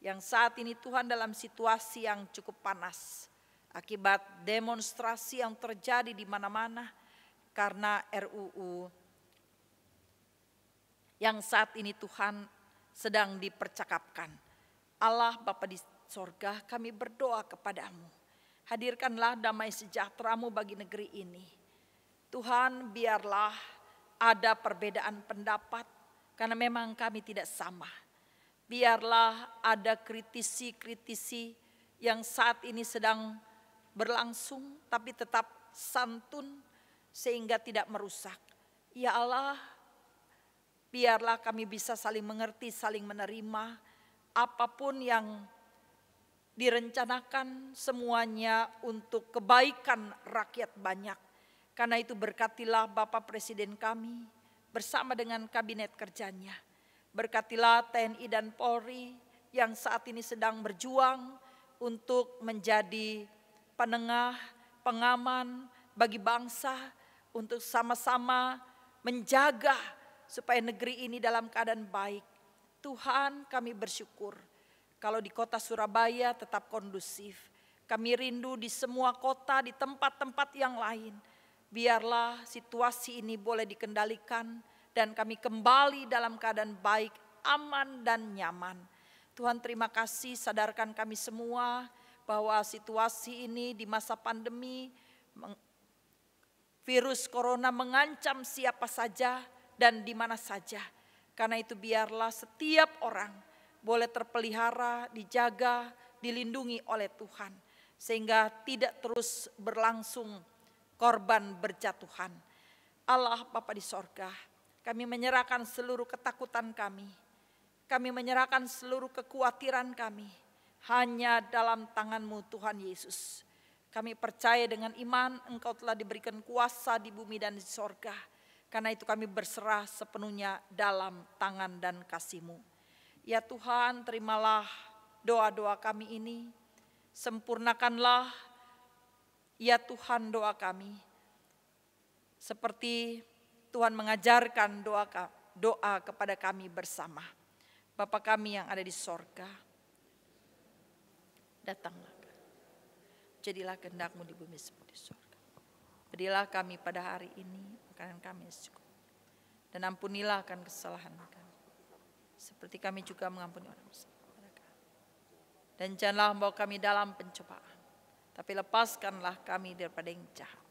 S3: yang saat ini Tuhan dalam situasi yang cukup panas, akibat demonstrasi yang terjadi di mana-mana karena RUU yang saat ini Tuhan sedang dipercakapkan. Allah Bapa di sorga, kami berdoa kepadamu, hadirkanlah damai sejahtera-Mu bagi negeri ini. Tuhan, biarlah ada perbedaan pendapat, karena memang kami tidak sama. Biarlah ada kritisi-kritisi yang saat ini sedang berlangsung, tapi tetap santun sehingga tidak merusak. Ya Allah, biarlah kami bisa saling mengerti, saling menerima. Apapun yang direncanakan semuanya untuk kebaikan rakyat banyak. Karena itu berkatilah Bapak Presiden kami bersama dengan kabinet kerjanya. Berkatilah TNI dan Polri yang saat ini sedang berjuang untuk menjadi penengah, pengaman bagi bangsa, untuk sama-sama menjaga supaya negeri ini dalam keadaan baik. Tuhan, kami bersyukur kalau di kota Surabaya tetap kondusif. Kami rindu di semua kota, di tempat-tempat yang lain. Biarlah situasi ini boleh dikendalikan dan kami kembali dalam keadaan baik, aman dan nyaman. Tuhan, terima kasih, sadarkan kami semua bahwa situasi ini di masa pandemi Virus corona mengancam siapa saja dan di mana saja. Karena itu biarlah setiap orang boleh terpelihara, dijaga, dilindungi oleh Tuhan. Sehingga tidak terus berlangsung korban berjatuhan. Allah Bapa di sorga, kami menyerahkan seluruh ketakutan kami. Kami menyerahkan seluruh kekhawatiran kami hanya dalam tangan-Mu Tuhan Yesus. Kami percaya dengan iman Engkau telah diberikan kuasa di bumi dan di sorga. Karena itu kami berserah sepenuhnya dalam tangan dan kasih-Mu. Ya Tuhan, terimalah doa-doa kami ini. Sempurnakanlah ya Tuhan doa kami. Seperti Tuhan mengajarkan doa kepada kami bersama. Bapa kami yang ada di sorga, datanglah. Jadilah kehendak-Mu di bumi seperti di sorga. Berilah kami pada hari ini makanan kami secukup. Dan ampunilah akan kesalahan kami. Seperti kami juga mengampuni orang bersalah kepada kami. Dan janganlah membawa kami dalam pencobaan. Tapi lepaskanlah kami daripada yang jahat.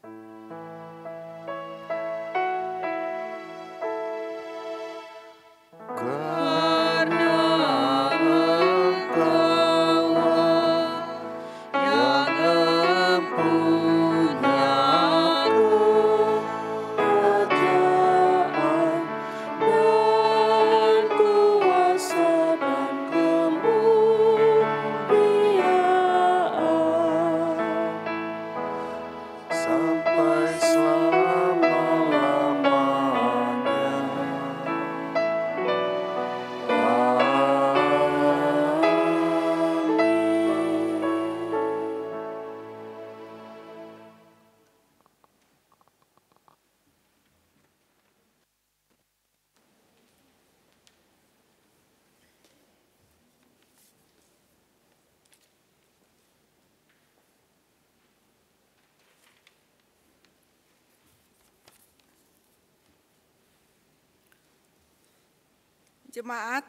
S6: Jemaat,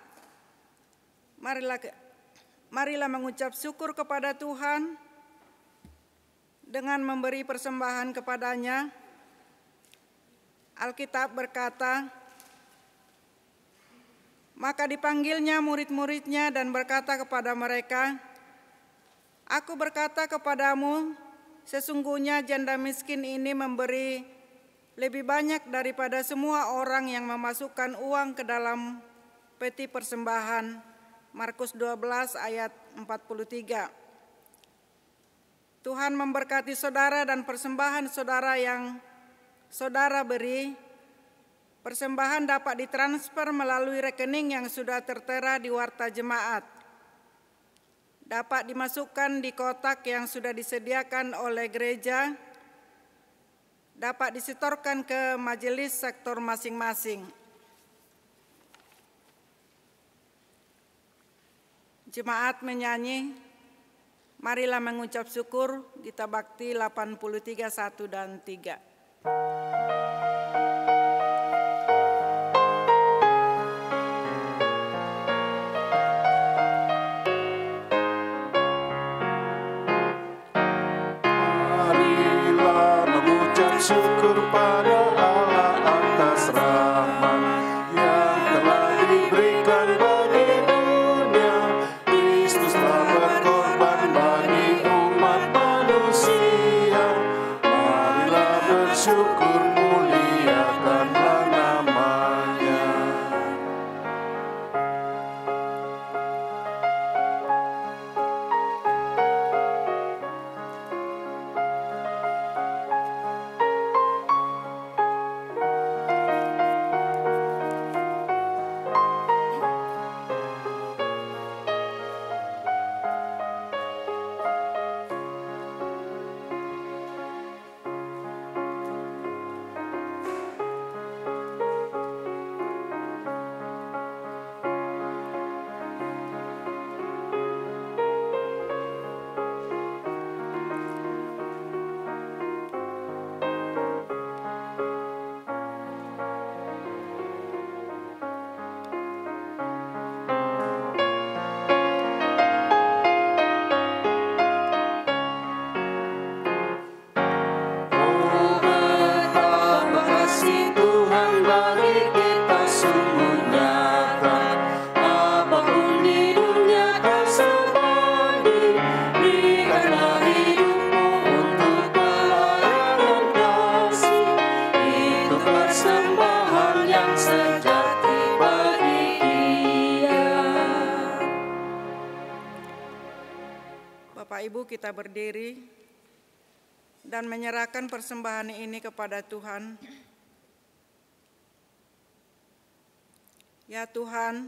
S6: marilah mengucap syukur kepada Tuhan dengan memberi persembahan kepada-Nya. Alkitab berkata, maka dipanggilnya murid-muridnya dan berkata kepada mereka, Aku berkata kepadamu, sesungguhnya janda miskin ini memberi lebih banyak daripada semua orang yang memasukkan uang ke dalam peti persembahan. Markus 12 ayat 43. Tuhan memberkati saudara dan persembahan saudara yang saudara beri. Persembahan dapat ditransfer melalui rekening yang sudah tertera di warta jemaat. Dapat dimasukkan di kotak yang sudah disediakan oleh gereja. Dapat disetorkan ke majelis sektor masing-masing. Jemaat menyanyi, marilah mengucap syukur, Gita Bakti 83 1 dan 3.
S4: Syukur pada Allah atas rahmat yang telah diberikan bagi dunia. Kristus telah berkorban bagi umat manusia. Marilah bersyukur
S6: Ibu kita berdiri dan menyerahkan persembahan ini kepada Tuhan. Ya Tuhan,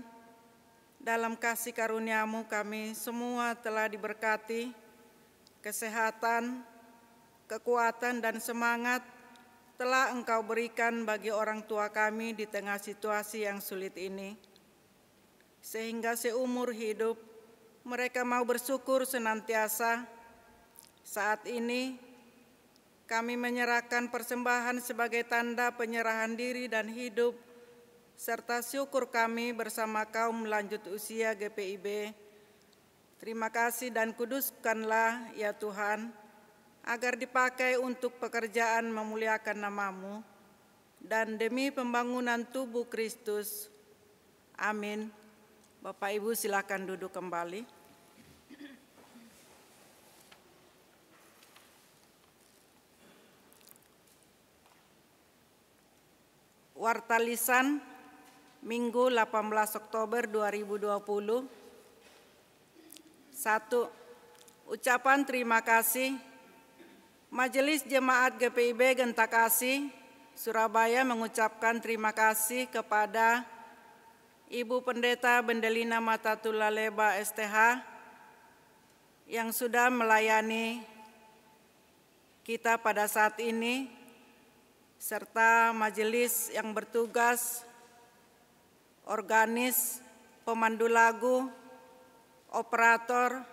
S6: dalam kasih karunia-Mu kami semua telah diberkati kesehatan, kekuatan dan semangat telah Engkau berikan bagi orang tua kami di tengah situasi yang sulit ini. Sehingga seumur hidup mereka mau bersyukur senantiasa. Saat ini kami menyerahkan persembahan sebagai tanda penyerahan diri dan hidup serta syukur kami bersama kaum lanjut usia GPIB. Terima kasih dan kuduskanlah ya Tuhan, agar dipakai untuk pekerjaan memuliakan nama-Mu dan demi pembangunan tubuh Kristus. Amin. Bapak Ibu silakan duduk kembali. Warta Lisan Minggu 18 Oktober 2020. 1. Ucapan terima kasih. Majelis Jemaat GPIB Gentakasi Surabaya mengucapkan terima kasih kepada Ibu Pendeta Bendelina Matatula Leba STH yang sudah melayani kita pada saat ini, serta majelis yang bertugas, organis, pemandu lagu, operator,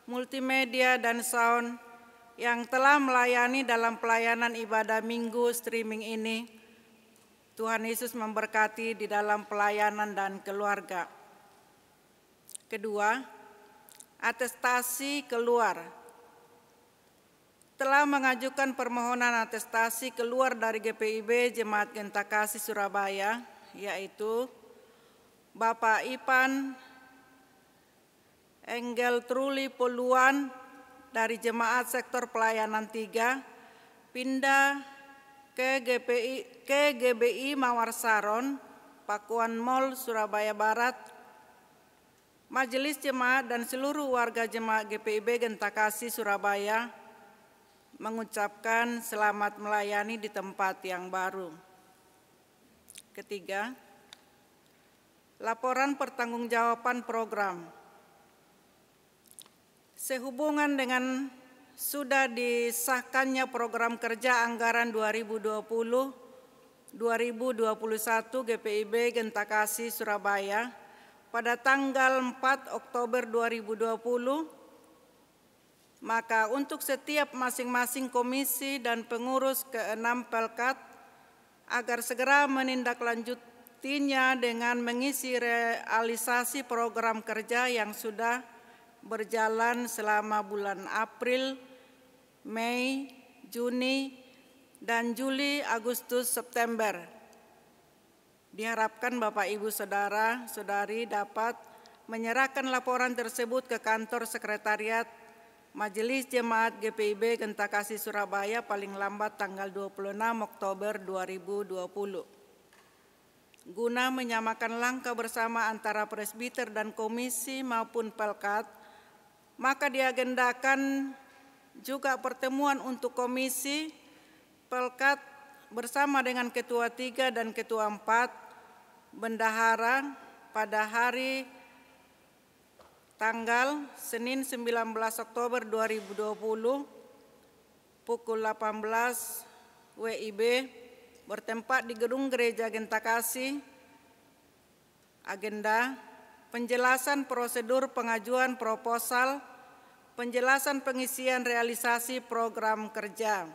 S6: multimedia dan sound yang telah melayani dalam pelayanan ibadah minggu streaming ini. Tuhan Yesus memberkati di dalam pelayanan dan keluarga. Kedua, atestasi keluar. Telah mengajukan permohonan atestasi keluar dari GPIB Jemaat Gentakasi Surabaya, yaitu Bapak Ipan Enggel Truli Poluan dari Jemaat Sektor Pelayanan 3, pindah ke GBI Mawar Saron, Pakuan Mall, Surabaya Barat. Majelis Jemaat dan seluruh warga Jemaat GPIB Gentakasi Surabaya mengucapkan selamat melayani di tempat yang baru. Ketiga, laporan pertanggungjawaban program. Sehubungan dengan sudah disahkannya program kerja anggaran 2020-2021 GPIB Gentakasi Surabaya pada tanggal 4 Oktober 2020, maka untuk setiap masing-masing komisi dan pengurus ke-6 Pelkat agar segera menindaklanjutinya dengan mengisi realisasi program kerja yang sudah berjalan selama bulan April, Mei, Juni, dan Juli, Agustus, September. Diharapkan Bapak Ibu Saudara-saudari dapat menyerahkan laporan tersebut ke kantor sekretariat Majelis Jemaat GPIB Gentakasi Surabaya paling lambat tanggal 26 Oktober 2020. Guna menyamakan langkah bersama antara presbiter dan komisi maupun Pelkat, maka diagendakan juga pertemuan untuk komisi Pelkat bersama dengan Ketua 3 dan Ketua 4 Bendahara pada hari tanggal Senin 19 Oktober 2020 pukul 18 WIB bertempat di Gedung Gereja Gentakasi. Agenda penjelasan prosedur pengajuan proposal, penjelasan pengisian realisasi program kerja.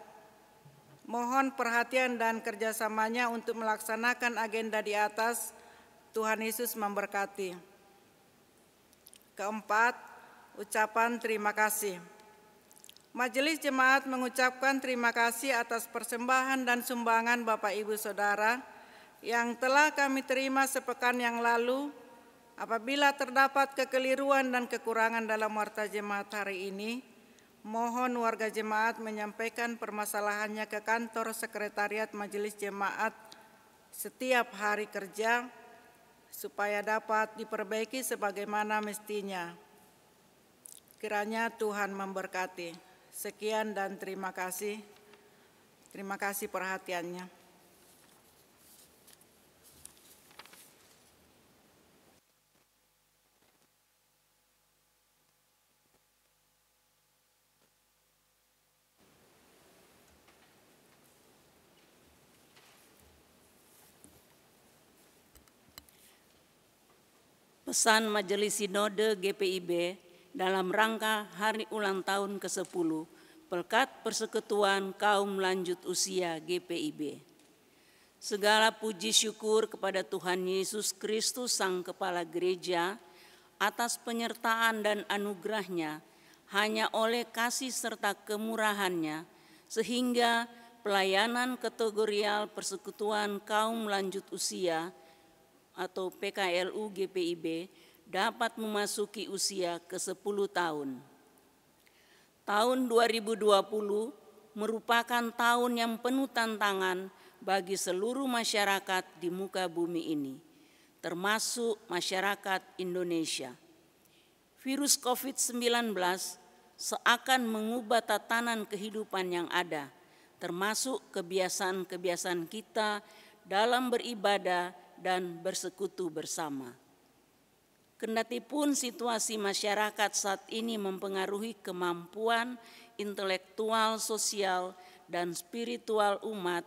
S6: Mohon perhatian dan kerjasamanya untuk melaksanakan agenda di atas. Tuhan Yesus memberkati. Keempat, ucapan terima kasih. Majelis Jemaat mengucapkan terima kasih atas persembahan dan sumbangan Bapak Ibu Saudara yang telah kami terima sepekan yang lalu. Apabila terdapat kekeliruan dan kekurangan dalam warta jemaat hari ini, mohon warga jemaat menyampaikan permasalahannya ke kantor sekretariat Majelis Jemaat setiap hari kerja supaya dapat diperbaiki sebagaimana mestinya. Kiranya Tuhan memberkati. Sekian dan terima kasih. Terima kasih perhatiannya.
S5: Pesan Majelis Sinode GPIB dalam rangka Hari Ulang Tahun ke-10 Pelkat Persekutuan Kaum Lanjut Usia GPIB. Segala puji syukur kepada Tuhan Yesus Kristus Sang Kepala Gereja atas penyertaan dan anugerah-Nya. Hanya oleh kasih serta kemurahan-Nya sehingga pelayanan kategorial Persekutuan Kaum Lanjut Usia atau PKLU GPIB dapat memasuki usia ke-10 tahun. Tahun 2020 merupakan tahun yang penuh tantangan bagi seluruh masyarakat di muka bumi ini, termasuk masyarakat Indonesia. Virus COVID-19 seakan mengubah tatanan kehidupan yang ada, termasuk kebiasaan-kebiasaan kita dalam beribadah dan bersekutu bersama. Kendatipun situasi masyarakat saat ini mempengaruhi kemampuan intelektual, sosial, dan spiritual umat,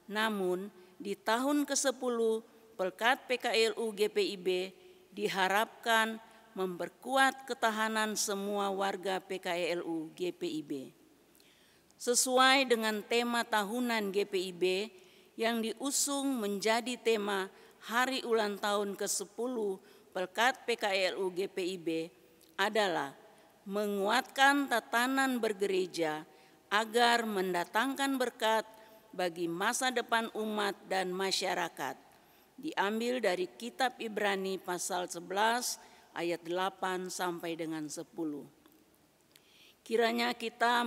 S5: namun di tahun ke-10 Pelkat PKLU GPIB diharapkan memperkuat ketahanan semua warga PKLU GPIB. Sesuai dengan tema tahunan GPIB yang diusung menjadi tema Hari Ulang Tahun ke-10 Pelkat PKLU GPIB adalah menguatkan tatanan bergereja agar mendatangkan berkat bagi masa depan umat dan masyarakat. Diambil dari kitab Ibrani pasal 11 ayat 8 sampai dengan 10. Kiranya kita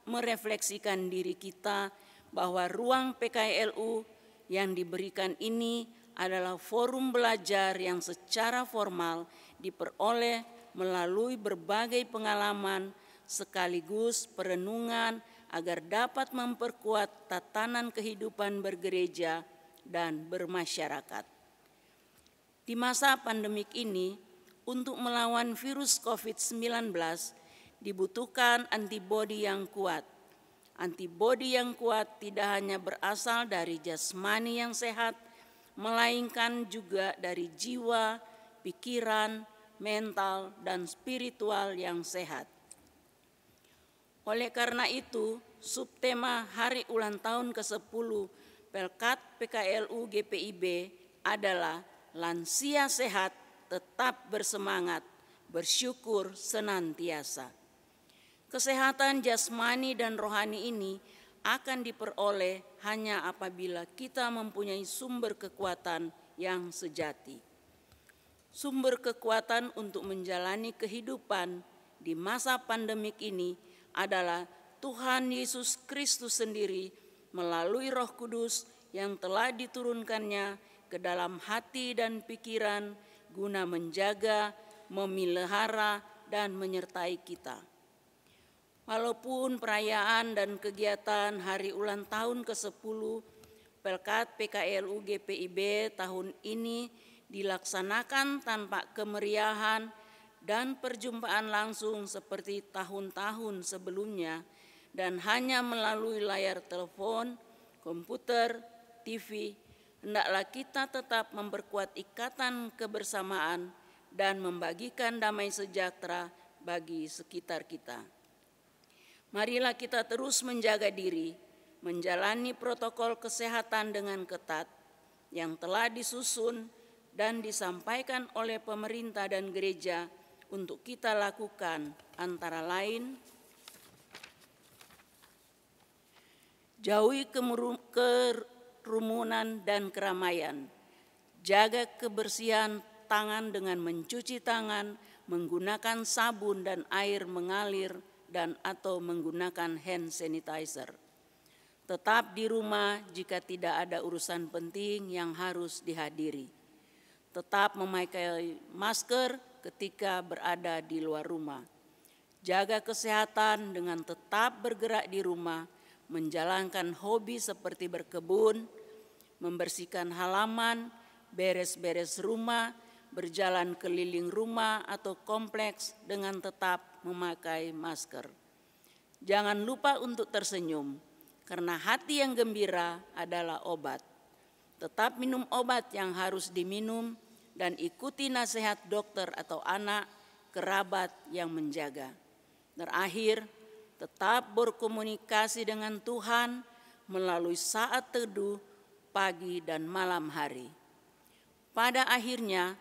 S5: merefleksikan diri kita bahwa ruang PKLU yang diberikan ini adalah forum belajar yang secara formal diperoleh melalui berbagai pengalaman sekaligus perenungan agar dapat memperkuat tatanan kehidupan bergereja dan bermasyarakat. Di masa pandemik ini, untuk melawan virus COVID-19 dibutuhkan antibodi yang kuat. Antibodi yang kuat tidak hanya berasal dari jasmani yang sehat, melainkan juga dari jiwa, pikiran, mental, dan spiritual yang sehat. Oleh karena itu, subtema Hari Ulang Tahun ke-10 Pelkat PKLU GPIB adalah lansia sehat, tetap bersemangat, bersyukur senantiasa. Kesehatan jasmani dan rohani ini akan diperoleh hanya apabila kita mempunyai sumber kekuatan yang sejati. Sumber kekuatan untuk menjalani kehidupan di masa pandemik ini adalah Tuhan Yesus Kristus sendiri melalui Roh Kudus yang telah diturunkannya ke dalam hati dan pikiran guna menjaga, memelihara, dan menyertai kita. Walaupun perayaan dan kegiatan Hari Ulang Tahun ke-10 Pelkat PKLU GPIB tahun ini dilaksanakan tanpa kemeriahan dan perjumpaan langsung seperti tahun-tahun sebelumnya dan hanya melalui layar telepon, komputer, TV, hendaklah kita tetap memperkuat ikatan kebersamaan dan membagikan damai sejahtera bagi sekitar kita. Marilah kita terus menjaga diri, menjalani protokol kesehatan dengan ketat yang telah disusun dan disampaikan oleh pemerintah dan gereja untuk kita lakukan, antara lain jauhi kerumunan dan keramaian, jaga kebersihan tangan dengan mencuci tangan, menggunakan sabun dan air mengalir, dan atau menggunakan hand sanitizer. Tetap di rumah jika tidak ada urusan penting yang harus dihadiri. Tetap memakai masker ketika berada di luar rumah. jaga kesehatan dengan tetap bergerak di rumah, menjalankan hobi seperti berkebun, membersihkan halaman, beres-beres rumah, berjalan keliling rumah atau kompleks dengan tetap memakai masker. Jangan lupa untuk tersenyum, karena hati yang gembira adalah obat. Tetap minum obat yang harus diminum dan ikuti nasihat dokter atau anak kerabat yang menjaga. Terakhir, tetap berkomunikasi dengan Tuhan melalui saat teduh pagi dan malam hari. Pada akhirnya,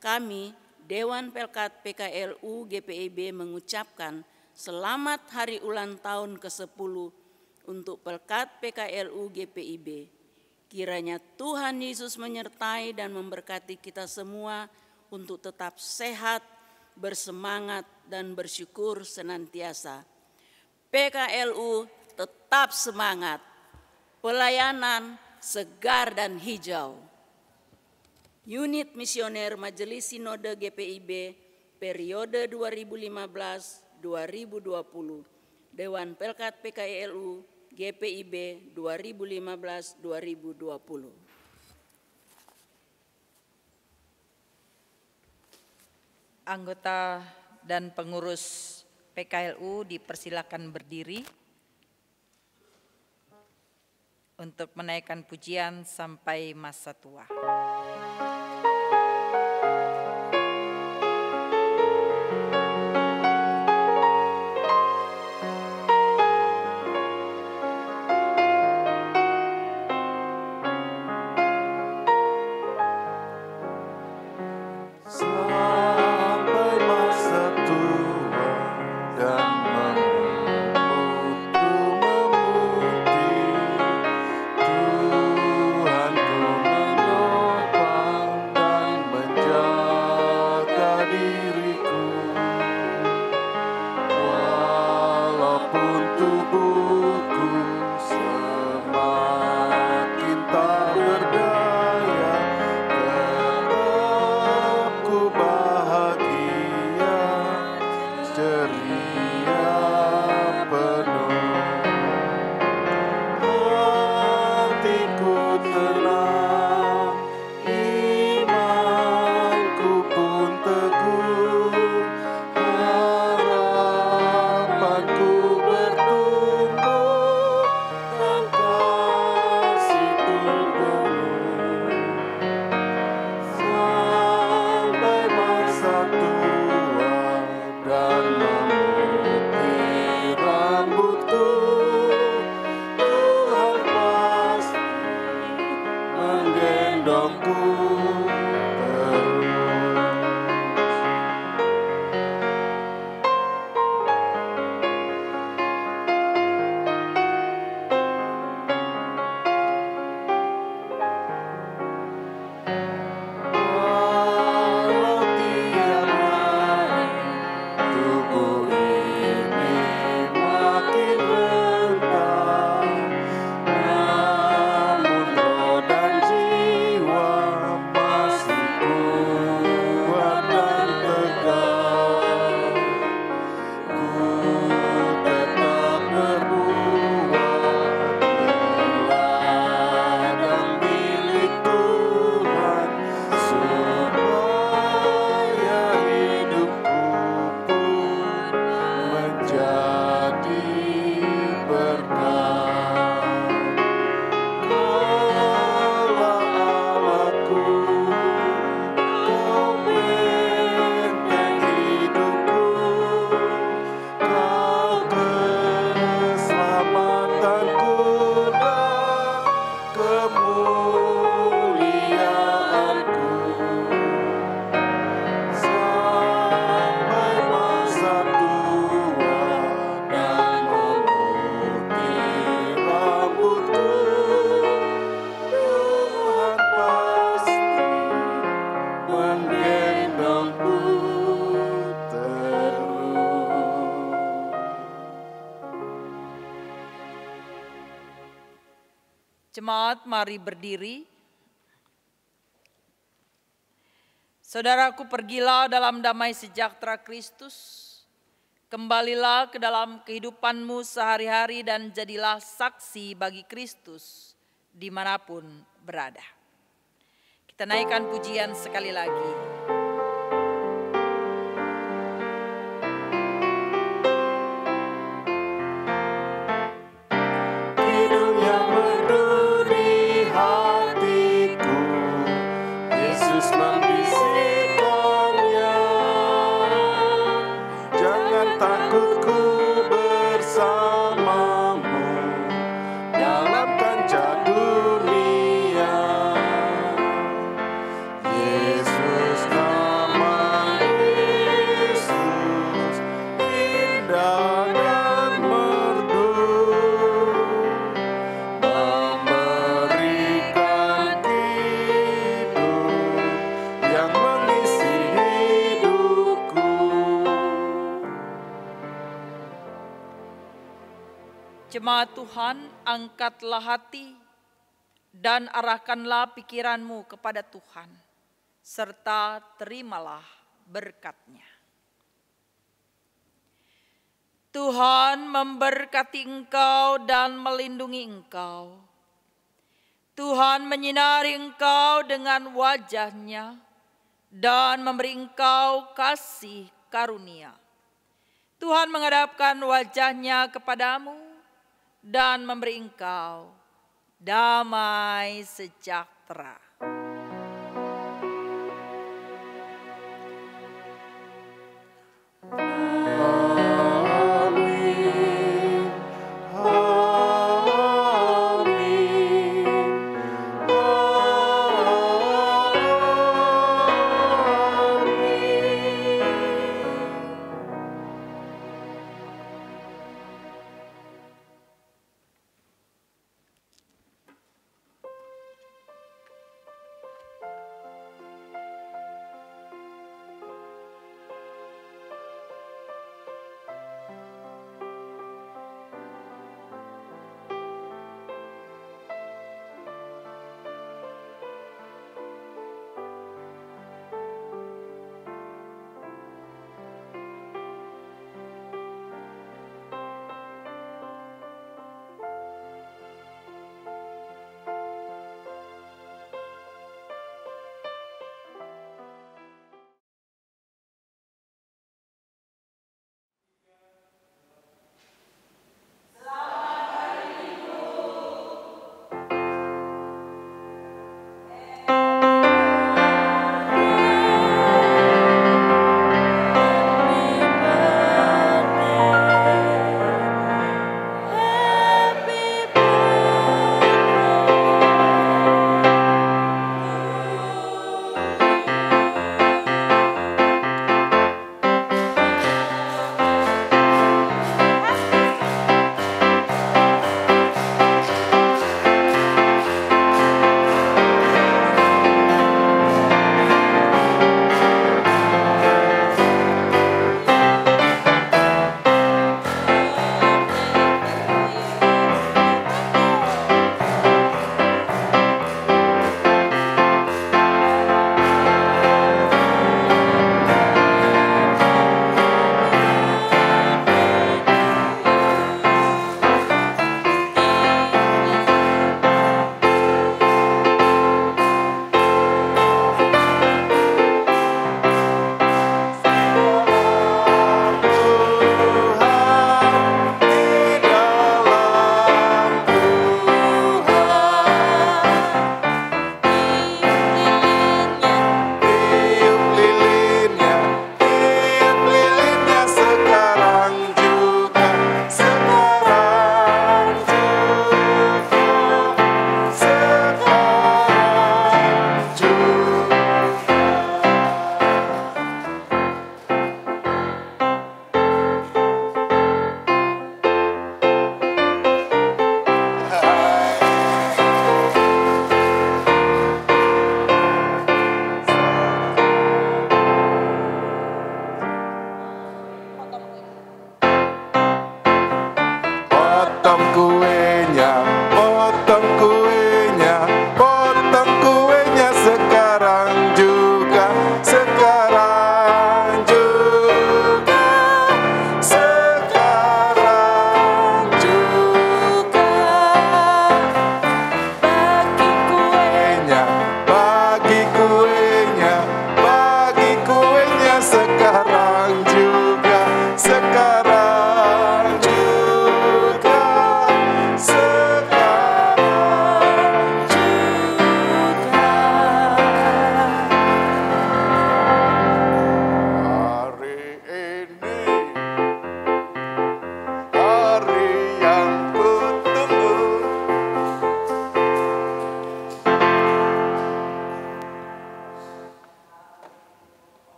S5: kami Dewan Pelkat PKLU GPIB mengucapkan selamat hari ulang tahun ke-10 untuk Pelkat PKLU GPIB. Kiranya Tuhan Yesus menyertai dan memberkati kita semua untuk tetap sehat, bersemangat, dan bersyukur senantiasa. PKLU tetap semangat, pelayanan segar dan hijau. Unit Misioner Majelis Sinode GPIB periode 2015-2020, Dewan Pelkat PKLU GPIB 2015-2020.
S3: Anggota dan pengurus PKLU dipersilakan berdiri untuk menaikkan pujian sampai masa tua. Jemaat, mari berdiri. Saudaraku, pergilah dalam damai sejahtera Kristus. Kembalilah ke dalam kehidupanmu sehari-hari dan jadilah saksi bagi Kristus dimanapun berada. Kita naikkan pujian sekali lagi.
S4: Hidung yang merdu di hatiku, Yesus membisikkannya. Jangan takut, ku bersamamu dalam kancah dunia. Yesus, nama Yesus, indah dan merdu, memberikan hidup yang mengisi hidupku.
S3: Jemaat Tuhan, angkatlah hati dan arahkanlah pikiranmu kepada Tuhan, serta terimalah berkat-Nya. Tuhan memberkati engkau dan melindungi engkau. Tuhan menyinari engkau dengan wajah-Nya dan memberi engkau kasih karunia. Tuhan menghadapkan wajah-Nya kepadamu dan memberi engkau damai sejahtera.